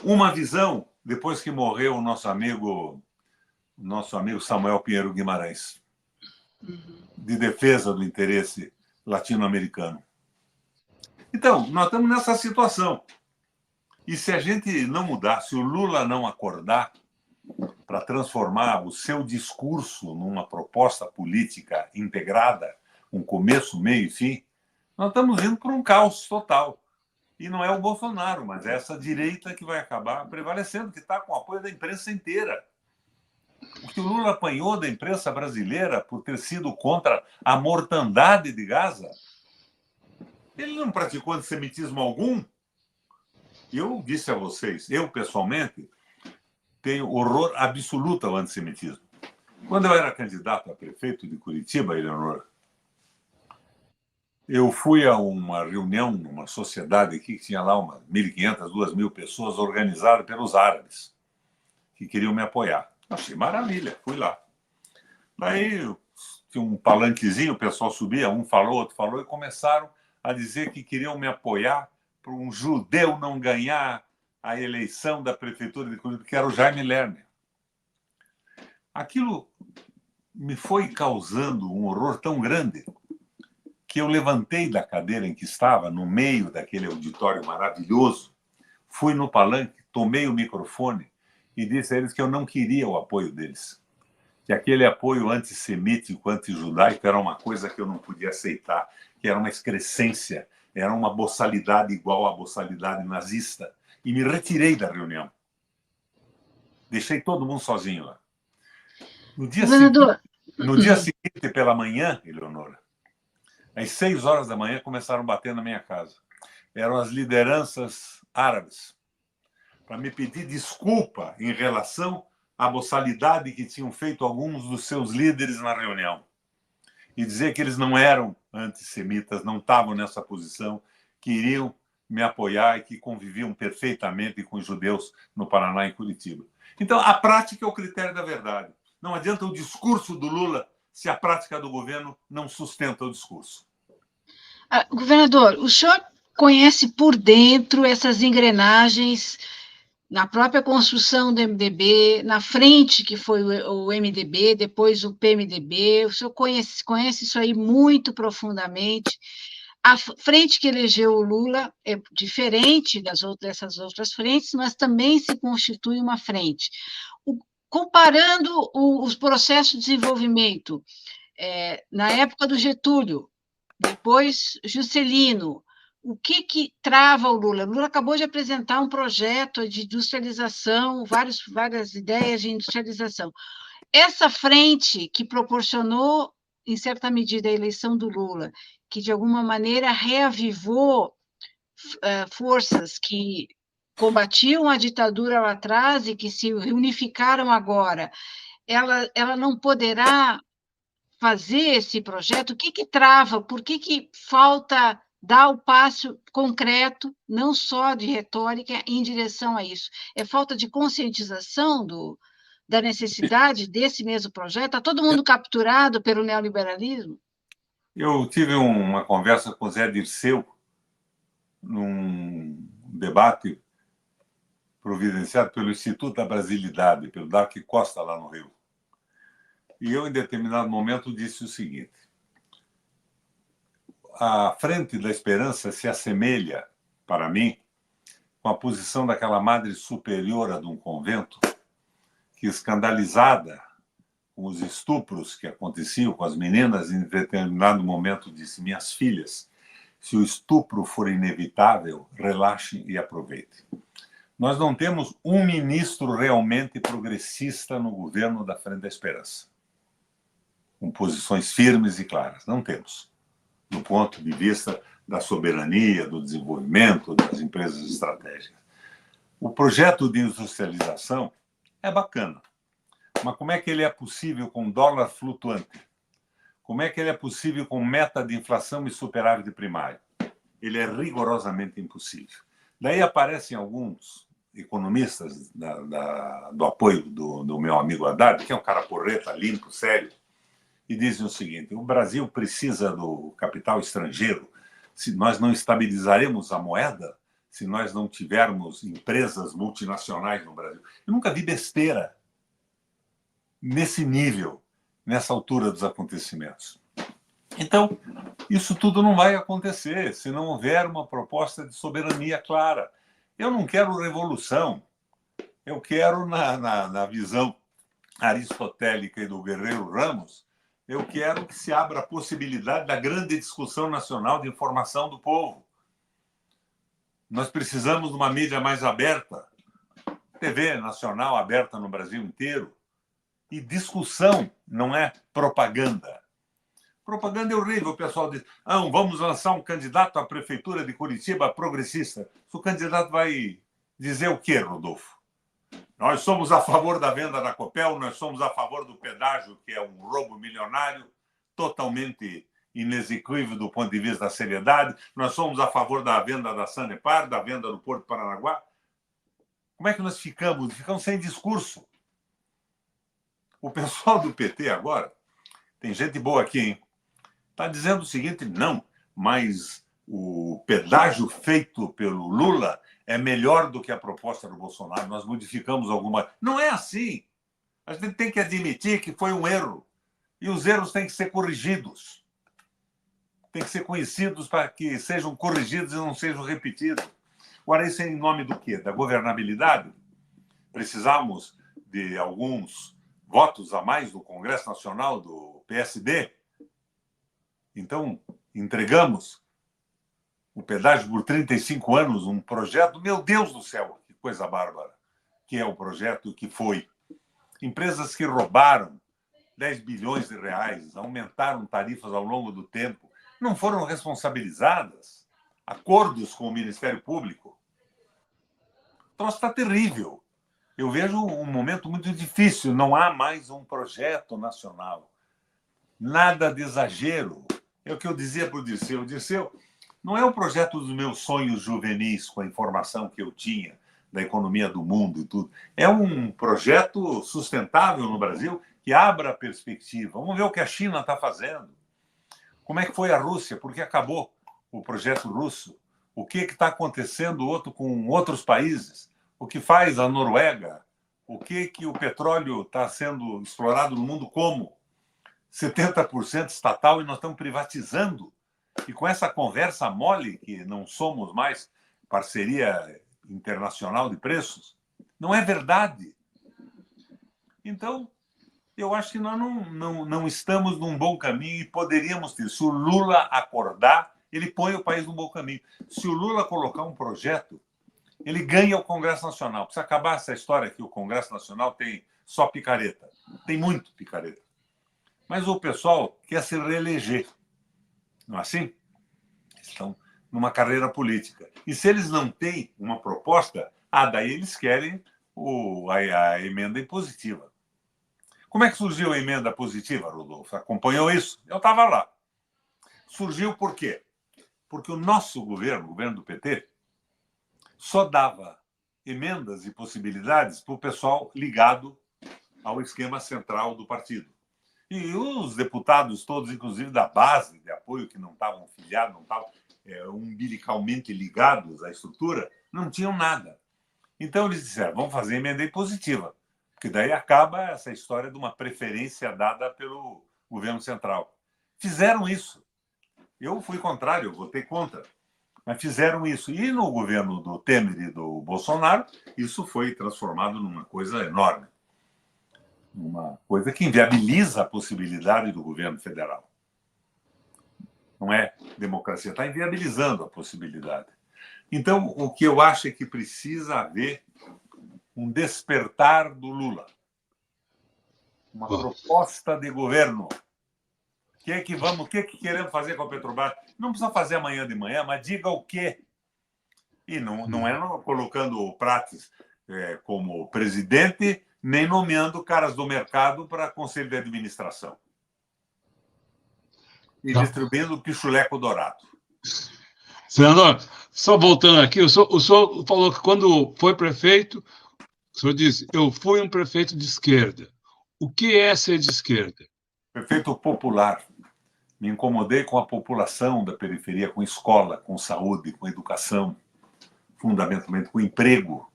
uma visão, depois que morreu o nosso amigo Samuel Pinheiro Guimarães, de defesa do interesse latino-americano. Então, nós estamos nessa situação. E se a gente não mudar, se o Lula não acordar para transformar o seu discurso numa proposta política integrada, um começo, meio e fim, nós estamos indo para um caos total. E não é o Bolsonaro, mas é essa direita que vai acabar prevalecendo, que está com o apoio da imprensa inteira. O que o Lula apanhou da imprensa brasileira por ter sido contra a mortandade de Gaza, ele não praticou antissemitismo algum. Eu disse a vocês, eu pessoalmente tenho horror absoluto ao antissemitismo. Quando eu era candidato a prefeito de Curitiba, Eleonora, eu fui a uma reunião numa sociedade aqui que tinha lá umas 1.500, 2.000 pessoas organizadas pelos árabes que queriam me apoiar. Achei maravilha, fui lá. Daí tinha um palanquezinho, o pessoal subia, um falou, outro falou, e começaram a dizer que queriam me apoiar para um judeu não ganhar a eleição da prefeitura de Curitiba, que era o Jaime Lerner. Aquilo me foi causando um horror tão grande que eu levantei da cadeira em que estava, no meio daquele auditório maravilhoso, fui no palanque, tomei o microfone e disse a eles que eu não queria o apoio deles, que aquele apoio antissemítico, antijudaico era uma coisa que eu não podia aceitar, que era uma excrescência, era uma boçalidade igual à boçalidade nazista. E me retirei da reunião. Deixei todo mundo sozinho lá. No dia seguinte, pela manhã, Eleonora, às 6 horas da manhã, começaram a bater na minha casa. Eram as lideranças árabes, para me pedir desculpa em relação à boçalidade que tinham feito alguns dos seus líderes na reunião. E dizer que eles não eram antissemitas, não estavam nessa posição, que iriam me apoiar e que conviviam perfeitamente com os judeus no Paraná e Curitiba. Então, a prática é o critério da verdade. Não adianta o discurso do Lula se a prática do governo não sustenta o discurso. Governador, o senhor conhece por dentro essas engrenagens na própria construção do MDB, na frente que foi o MDB, depois o PMDB, o senhor conhece isso aí muito profundamente. A frente que elegeu o Lula é diferente dessas outras frentes, mas também se constitui uma frente. Comparando os processos de desenvolvimento, na época do Getúlio, depois Juscelino, o que trava o Lula? O Lula acabou de apresentar um projeto de industrialização, várias ideias de industrialização. Essa frente que proporcionou, em certa medida, a eleição do Lula, que, de alguma maneira, reavivou forças que combatiam a ditadura lá atrás e que se unificaram agora, ela não poderá fazer esse projeto? O que trava? Por que falta dar o passo concreto, não só de retórica, em direção a isso? É falta de conscientização da necessidade desse mesmo projeto? Está todo mundo capturado pelo neoliberalismo? Eu tive uma conversa com o Zé Dirceu, num debate providenciado pelo Instituto da Brasilidade, pelo Dark Costa, lá no Rio. E eu, em determinado momento, disse o seguinte: a Frente da Esperança se assemelha, para mim, com a posição daquela madre superiora de um convento que, escandalizada com os estupros que aconteciam com as meninas, em determinado momento disse: minhas filhas, se o estupro for inevitável, relaxem e aproveitem. Nós não temos um ministro realmente progressista no governo da Frente da Esperança, com posições firmes e claras. Não temos, do ponto de vista da soberania, do desenvolvimento das empresas estratégicas. O projeto de industrialização é bacana, mas como é que ele é possível com dólar flutuante? Como é que ele é possível com meta de inflação e superávit primário? Ele é rigorosamente impossível. Daí aparecem alguns economistas do apoio do meu amigo Haddad, que é um cara porreta, limpo, sério, e dizem o seguinte: o Brasil precisa do capital estrangeiro. Se nós não estabilizaremos a moeda, se nós não tivermos empresas multinacionais no Brasil. Eu nunca vi besteira nesse nível, nessa altura dos acontecimentos. Então, isso tudo não vai acontecer se não houver uma proposta de soberania clara. Eu não quero revolução. Eu quero, na visão aristotélica e do Guerreiro Ramos, eu quero que se abra a possibilidade da grande discussão nacional de informação do povo. Nós precisamos de uma mídia mais aberta, TV nacional aberta no Brasil inteiro. E discussão não é propaganda. Propaganda é horrível, o pessoal diz: vamos lançar um candidato à prefeitura de Curitiba progressista. O candidato vai dizer o quê, Rodolfo? Nós somos a favor da venda da Copel, nós somos a favor do pedágio, que é um roubo milionário, totalmente inexequível do ponto de vista da seriedade. Nós somos a favor da venda da Sanepar, da venda do Porto Paranaguá. Como é que nós ficamos? Ficamos sem discurso. O pessoal do PT agora, tem gente boa aqui, hein? Está dizendo o seguinte: não, mas o pedágio feito pelo Lula é melhor do que a proposta do Bolsonaro. Nós modificamos alguma. Não é assim. A gente tem que admitir que foi um erro. E os erros têm que ser corrigidos. têm que ser conhecidos para que sejam corrigidos e não sejam repetidos. Agora, isso é em nome do quê? Da governabilidade? Precisamos de alguns votos a mais do Congresso Nacional do PSD? Então, entregamos o pedágio por 35 anos, um projeto, meu Deus do céu, que coisa bárbara, que é o projeto que foi. Empresas que roubaram 10 bilhões de reais, aumentaram tarifas ao longo do tempo, não foram responsabilizadas. Acordos com o Ministério Público. O troço está terrível. Eu vejo um momento muito difícil, não há mais um projeto nacional. Nada de exagero. É o que eu dizia para o Dirceu. Dirceu, não é o projeto dos meus sonhos juvenis com a informação que eu tinha da economia do mundo e tudo. É um projeto sustentável no Brasil que abra a perspectiva. Vamos ver o que a China está fazendo. Como é que foi a Rússia? Por que acabou o projeto russo? O que está acontecendo com outros países? O que faz a Noruega? O que o petróleo está sendo explorado no mundo como? 70% estatal e nós estamos privatizando. E com essa conversa mole, que não somos mais parceria internacional de preços, não é verdade. Então, eu acho que nós não estamos num bom caminho e poderíamos ter. Se o Lula acordar, ele põe o país num bom caminho. Se o Lula colocar um projeto, ele ganha o Congresso Nacional. Precisa acabar essa história que o Congresso Nacional tem só picareta. Tem muito picareta. Mas o pessoal quer se reeleger. Não é assim? Estão numa carreira política. E se eles não têm uma proposta, daí eles querem a emenda impositiva. Como é que surgiu a emenda positiva, Rodolfo? Acompanhou isso? Eu estava lá. Surgiu por quê? Porque o nosso governo, o governo do PT, só dava emendas e possibilidades para o pessoal ligado ao esquema central do partido. E os deputados todos, inclusive da base de apoio, que não estavam filiados, não estavam umbilicalmente ligados à estrutura, não tinham nada. Então eles disseram, vamos fazer emenda impositiva, porque daí acaba essa história de uma preferência dada pelo governo central. Fizeram isso. Eu fui contrário, eu votei contra. Mas fizeram isso. E no governo do Temer e do Bolsonaro, isso foi transformado numa coisa enorme. Uma coisa que inviabiliza a possibilidade do governo federal. Não é democracia, está inviabilizando a possibilidade. Então, o que eu acho é que precisa haver um despertar do Lula. Uma proposta de governo. O que queremos fazer com a Petrobras? Não precisa fazer amanhã de manhã, mas diga o quê. E não é colocando o Prates como presidente, nem nomeando caras do mercado para conselho de administração. E distribuindo o pichuleco dourado. Senador, só voltando aqui, o senhor falou que quando foi prefeito, o senhor disse, eu fui um prefeito de esquerda. O que é ser de esquerda? Prefeito popular. Me incomodei com a população da periferia, com escola, com saúde, com educação, fundamentalmente com emprego,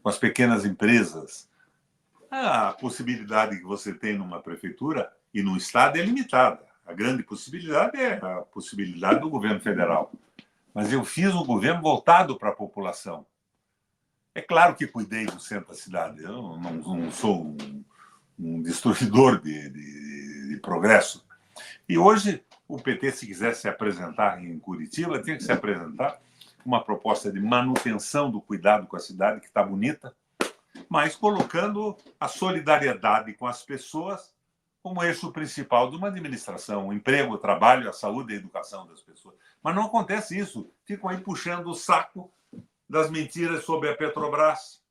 com as pequenas empresas. A possibilidade que você tem numa prefeitura e num estado é limitada. A grande possibilidade é a possibilidade do governo federal. Mas eu fiz um governo voltado para a população. É claro que cuidei do centro da cidade. Eu não sou um destruidor de progresso. E hoje, o PT, se quiser se apresentar em Curitiba, tem que se apresentar uma proposta de manutenção do cuidado com a cidade, que está bonita, mas colocando a solidariedade com as pessoas como eixo principal de uma administração, o emprego, o trabalho, a saúde e a educação das pessoas. Mas não acontece isso. Ficam aí puxando o saco das mentiras sobre a Petrobras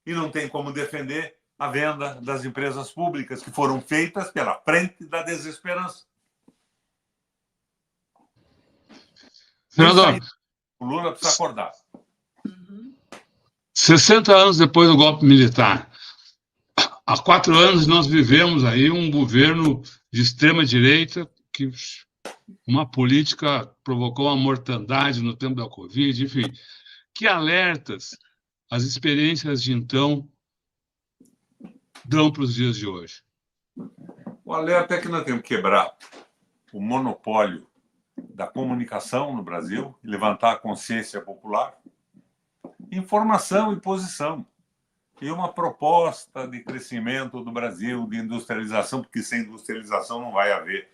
e não tem como defender a venda das empresas públicas que foram feitas pela frente da desesperança. Senador, o Lula precisa acordar. 60 anos depois do golpe militar, há 4 anos nós vivemos aí um governo de extrema-direita que uma política provocou uma mortandade no tempo da Covid, enfim. Que alertas as experiências de então dão para os dias de hoje? O alerta é que nós temos que quebrar o monopólio da comunicação no Brasil, levantar a consciência popular, informação e posição. E uma proposta de crescimento do Brasil, de industrialização, porque sem industrialização não vai haver,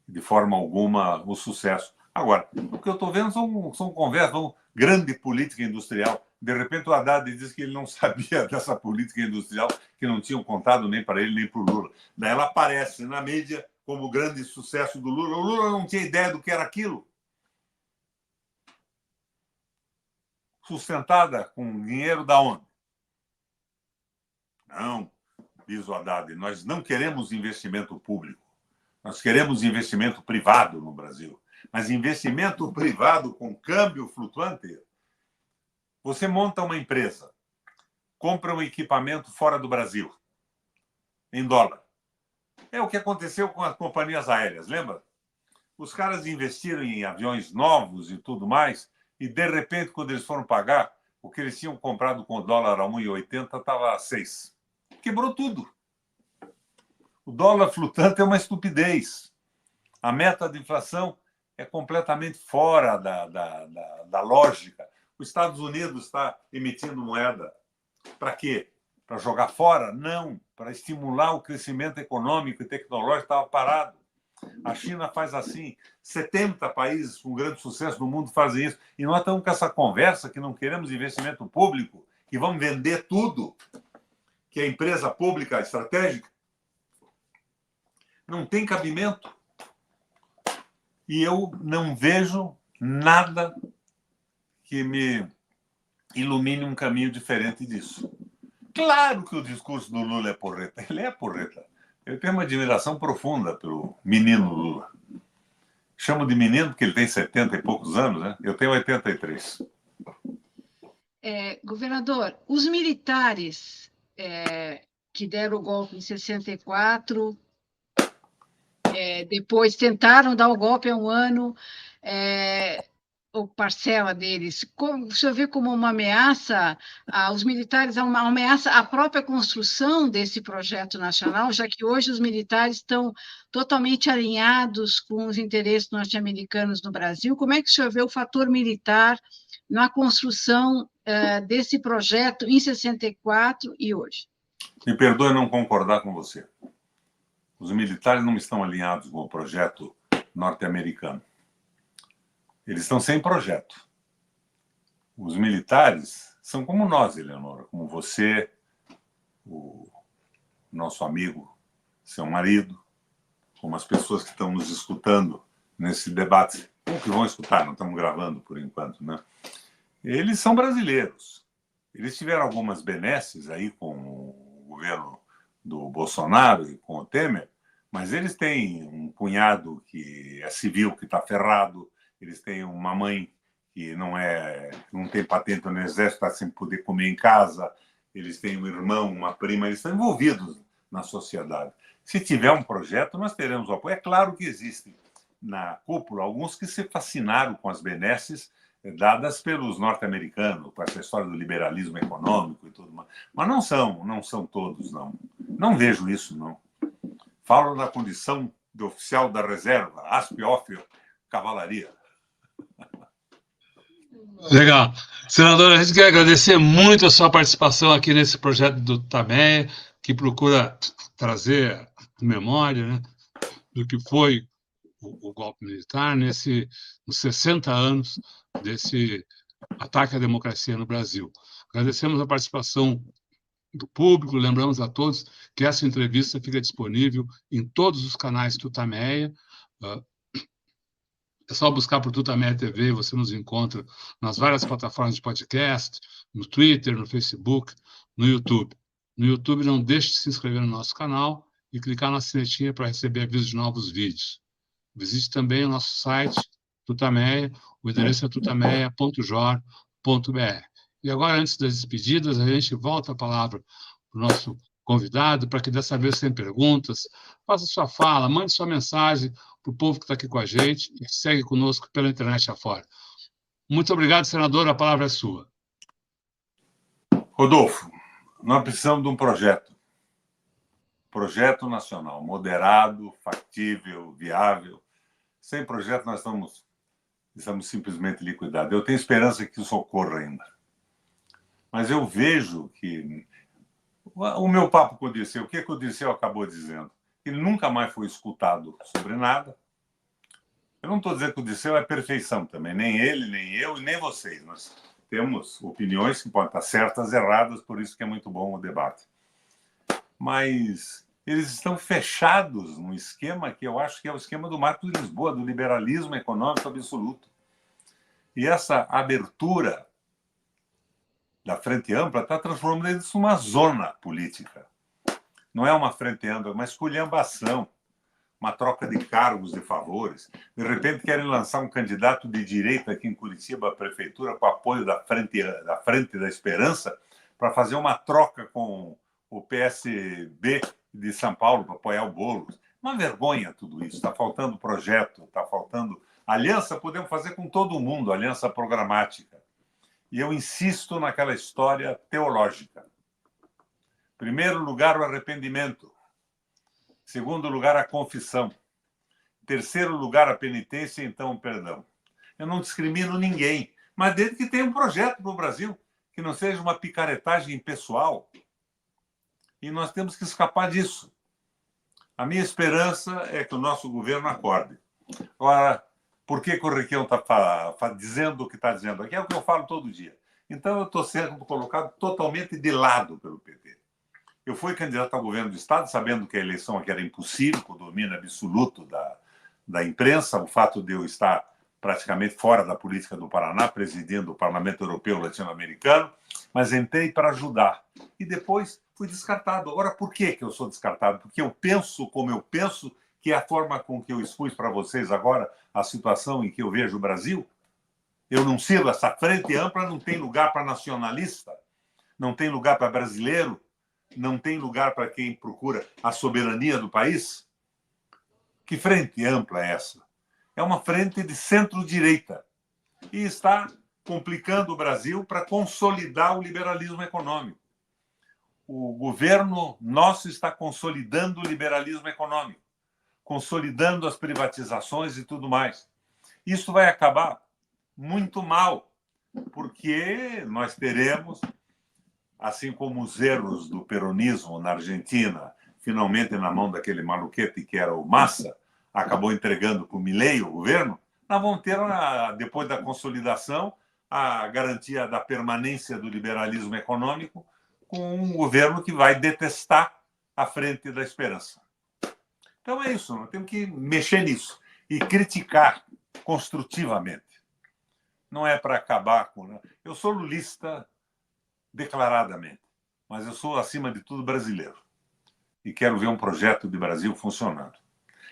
de forma alguma, o sucesso. Agora, o que eu estou vendo são conversas, grande política industrial. De repente, o Haddad diz que ele não sabia dessa política industrial, que não tinham contado nem para ele, nem para o Lula. Daí ela aparece na mídia como o grande sucesso do Lula. O Lula não tinha ideia do que era aquilo. Sustentada com dinheiro da onde? Não, diz o Haddad, nós não queremos investimento público. Nós queremos investimento privado no Brasil. Mas investimento privado com câmbio flutuante. Você monta uma empresa, compra um equipamento fora do Brasil, em dólar. É o que aconteceu com as companhias aéreas, lembra? Os caras investiram em aviões novos e tudo mais, e, de repente, quando eles foram pagar, o que eles tinham comprado com o dólar a 1,80 estava a 6. Quebrou tudo. O dólar flutuante é uma estupidez. A meta de inflação é completamente fora da lógica. Os Estados Unidos está emitindo moeda. Para quê? Para jogar fora? Não. Para estimular o crescimento econômico e tecnológico, estava parado. A China faz assim. 70 países com grande sucesso no mundo fazem isso. E nós estamos com essa conversa que não queremos investimento público, que vamos vender tudo, que é empresa pública estratégica. Não tem cabimento. E eu não vejo nada que me ilumine um caminho diferente disso. Claro que o discurso do Lula é porreta. Ele é porreta. Eu tenho uma admiração profunda pelo menino Lula. Chamo de menino porque ele tem 70 e poucos anos, né? Eu tenho 83. Governador, os militares que deram o golpe em 64, depois tentaram dar o golpe há um ano, ou parcela deles, o senhor vê como uma ameaça aos militares, uma ameaça à própria construção desse projeto nacional, já que hoje os militares estão totalmente alinhados com os interesses norte-americanos no Brasil? Como é que o senhor vê o fator militar na construção desse projeto em 64 e hoje? Me perdoe não concordar com você. Os militares não estão alinhados com o projeto norte-americano. Eles estão sem projeto. Os militares são como nós, Eleonora, como você, o nosso amigo, seu marido, como as pessoas que estão nos escutando nesse debate, ou que vão escutar, não estamos gravando por enquanto, né? Eles são brasileiros. Eles tiveram algumas benesses aí com o governo do Bolsonaro e com o Temer, mas eles têm um cunhado que é civil, que está ferrado, eles têm uma mãe que não tem patente no exército, está sem poder comer em casa, eles têm um irmão, uma prima, eles estão envolvidos na sociedade. Se tiver um projeto, nós teremos o apoio. É claro que existem na cúpula alguns que se fascinaram com as benesses dadas pelos norte-americanos, com essa história do liberalismo econômico e tudo mais. Mas não são todos, não. Não vejo isso, não. Falo da condição de oficial da reserva, ASP-OFF, cavalaria. Legal. Senador, a gente quer agradecer muito a sua participação aqui nesse projeto do Tutameia, que procura trazer memória, né, do que foi o golpe militar nos 60 anos desse ataque à democracia no Brasil. Agradecemos a participação do público, lembramos a todos que essa entrevista fica disponível em todos os canais Tutameia. É só buscar por Tutameia TV, você nos encontra nas várias plataformas de podcast, no Twitter, no Facebook, no YouTube. No YouTube, não deixe de se inscrever no nosso canal e clicar na sinetinha para receber avisos de novos vídeos. Visite também o nosso site, Tutameia, o endereço é tutameia.jor.br. E agora, antes das despedidas, a gente volta a palavra para o nosso convidado, para que dessa vez sem perguntas, faça sua fala, mande sua mensagem para o povo que está aqui com a gente e segue conosco pela internet afora. Muito obrigado, senador, a palavra é sua. Rodolfo, nós precisamos de um projeto nacional, moderado, factível, viável, sem projeto nós estamos simplesmente liquidados. Eu tenho esperança que isso ocorra ainda. Mas eu vejo que o meu papo com o Dirceu, o que o Dirceu acabou dizendo? Ele nunca mais foi escutado sobre nada. Eu não estou dizendo que o Dirceu é perfeição também, nem ele, nem eu e nem vocês. Nós temos opiniões que podem estar certas, erradas, por isso que é muito bom o debate. Mas eles estão fechados num esquema que eu acho que é o esquema do Marco de Lisboa, do liberalismo econômico absoluto. E essa abertura da Frente Ampla está transformando isso numa zona política. Não é uma frente ampla, é uma esculhambação, uma troca de cargos, de favores. De repente querem lançar um candidato de direita aqui em Curitiba, à prefeitura, com apoio da Frente da Esperança, para fazer uma troca com o PSB de São Paulo, para apoiar o Boulos. Uma vergonha tudo isso. Está faltando projeto, está faltando... Aliança podemos fazer com todo mundo, aliança programática. E eu insisto naquela história teológica. Em primeiro lugar, o arrependimento. Em segundo lugar, a confissão. Em terceiro lugar, a penitência e então o perdão. Eu não discrimino ninguém, mas desde que tenha um projeto para o Brasil, que não seja uma picaretagem pessoal. E nós temos que escapar disso. A minha esperança é que o nosso governo acorde. Agora, por que o Requião está dizendo o que está dizendo aqui? É o que eu falo todo dia. Então, eu estou sendo colocado totalmente de lado pelo PT. Eu fui candidato ao governo do Estado, sabendo que a eleição aqui era impossível, com o domínio absoluto da imprensa, o fato de eu estar praticamente fora da política do Paraná, presidindo o Parlamento Europeu Latino-Americano, mas entrei para ajudar. E depois fui descartado. Agora, por que eu sou descartado? Porque eu penso como eu penso, que é a forma com que eu expus para vocês agora a situação em que eu vejo o Brasil. Eu não sirvo, essa frente ampla não tem lugar para nacionalista, não tem lugar para brasileiro, não tem lugar para quem procura a soberania do país. Que frente ampla é essa? É uma frente de centro-direita e está complicando o Brasil para consolidar o liberalismo econômico. O governo nosso está consolidando o liberalismo econômico, consolidando as privatizações e tudo mais. Isso vai acabar muito mal, porque nós teremos, assim como os erros do peronismo na Argentina, finalmente na mão daquele maluquete que era o Massa, acabou entregando para o Milei, o governo, nós vamos ter, depois da consolidação, a garantia da permanência do liberalismo econômico com um governo que vai detestar a Frente da Esperança. Então é isso, nós temos que mexer nisso e criticar construtivamente. Não é para acabar com... Eu sou lulista declaradamente, mas eu sou, acima de tudo, brasileiro. E quero ver um projeto de Brasil funcionando.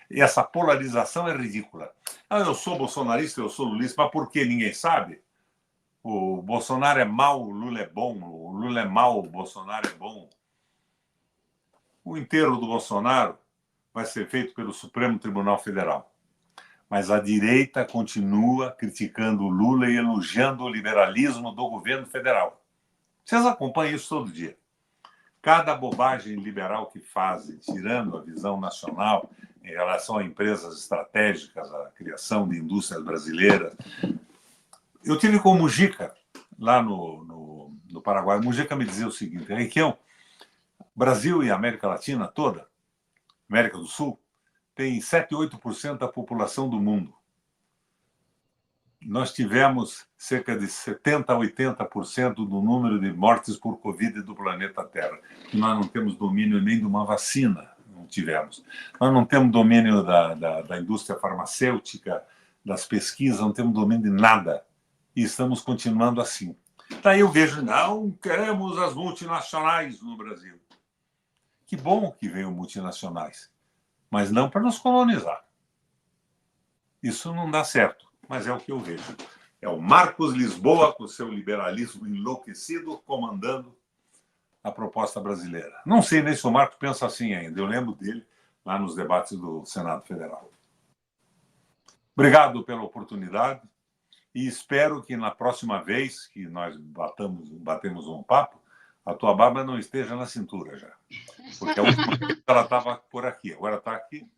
E essa polarização é ridícula. Eu sou bolsonarista, eu sou lulista, mas por que ninguém sabe? O Bolsonaro é mau, o Lula é bom. O Lula é mau, o Bolsonaro é bom. O enterro do Bolsonaro vai ser feito pelo Supremo Tribunal Federal. Mas a direita continua criticando o Lula e elogiando o liberalismo do governo federal. Vocês acompanham isso todo dia. Cada bobagem liberal que fazem, tirando a visão nacional em relação a empresas estratégicas, a criação de indústrias brasileiras. Eu tive com o Mujica, lá no Paraguai. O Mujica me dizia o seguinte: Requião, Brasil e América Latina toda, América do Sul, tem 7, 8% da população do mundo. Nós tivemos cerca de 70% a 80% do número de mortes por Covid do planeta Terra. E nós não temos domínio nem de uma vacina, não tivemos. Nós não temos domínio da indústria farmacêutica, das pesquisas, não temos domínio de nada. E estamos continuando assim. Daí eu vejo, não queremos as multinacionais no Brasil. Que bom que venham multinacionais, mas não para nos colonizar. Isso não dá certo, mas é o que eu vejo. É o Marcos Lisboa, com seu liberalismo enlouquecido, comandando a proposta brasileira. Não sei nem se o Marcos pensa assim ainda. Eu lembro dele lá nos debates do Senado Federal. Obrigado pela oportunidade e espero que na próxima vez que nós batemos um papo, a tua barba não esteja na cintura já. Porque a última vez ela estava por aqui, agora está aqui.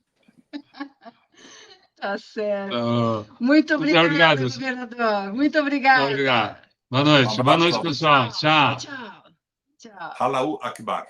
Tá certo. Então, Muito obrigada, obrigado. governador. Muito obrigada. Obrigado. Boa noite. Um Boa noite, abraço. pessoal. Tchau. Tchau. Tchau. Halau Akbar.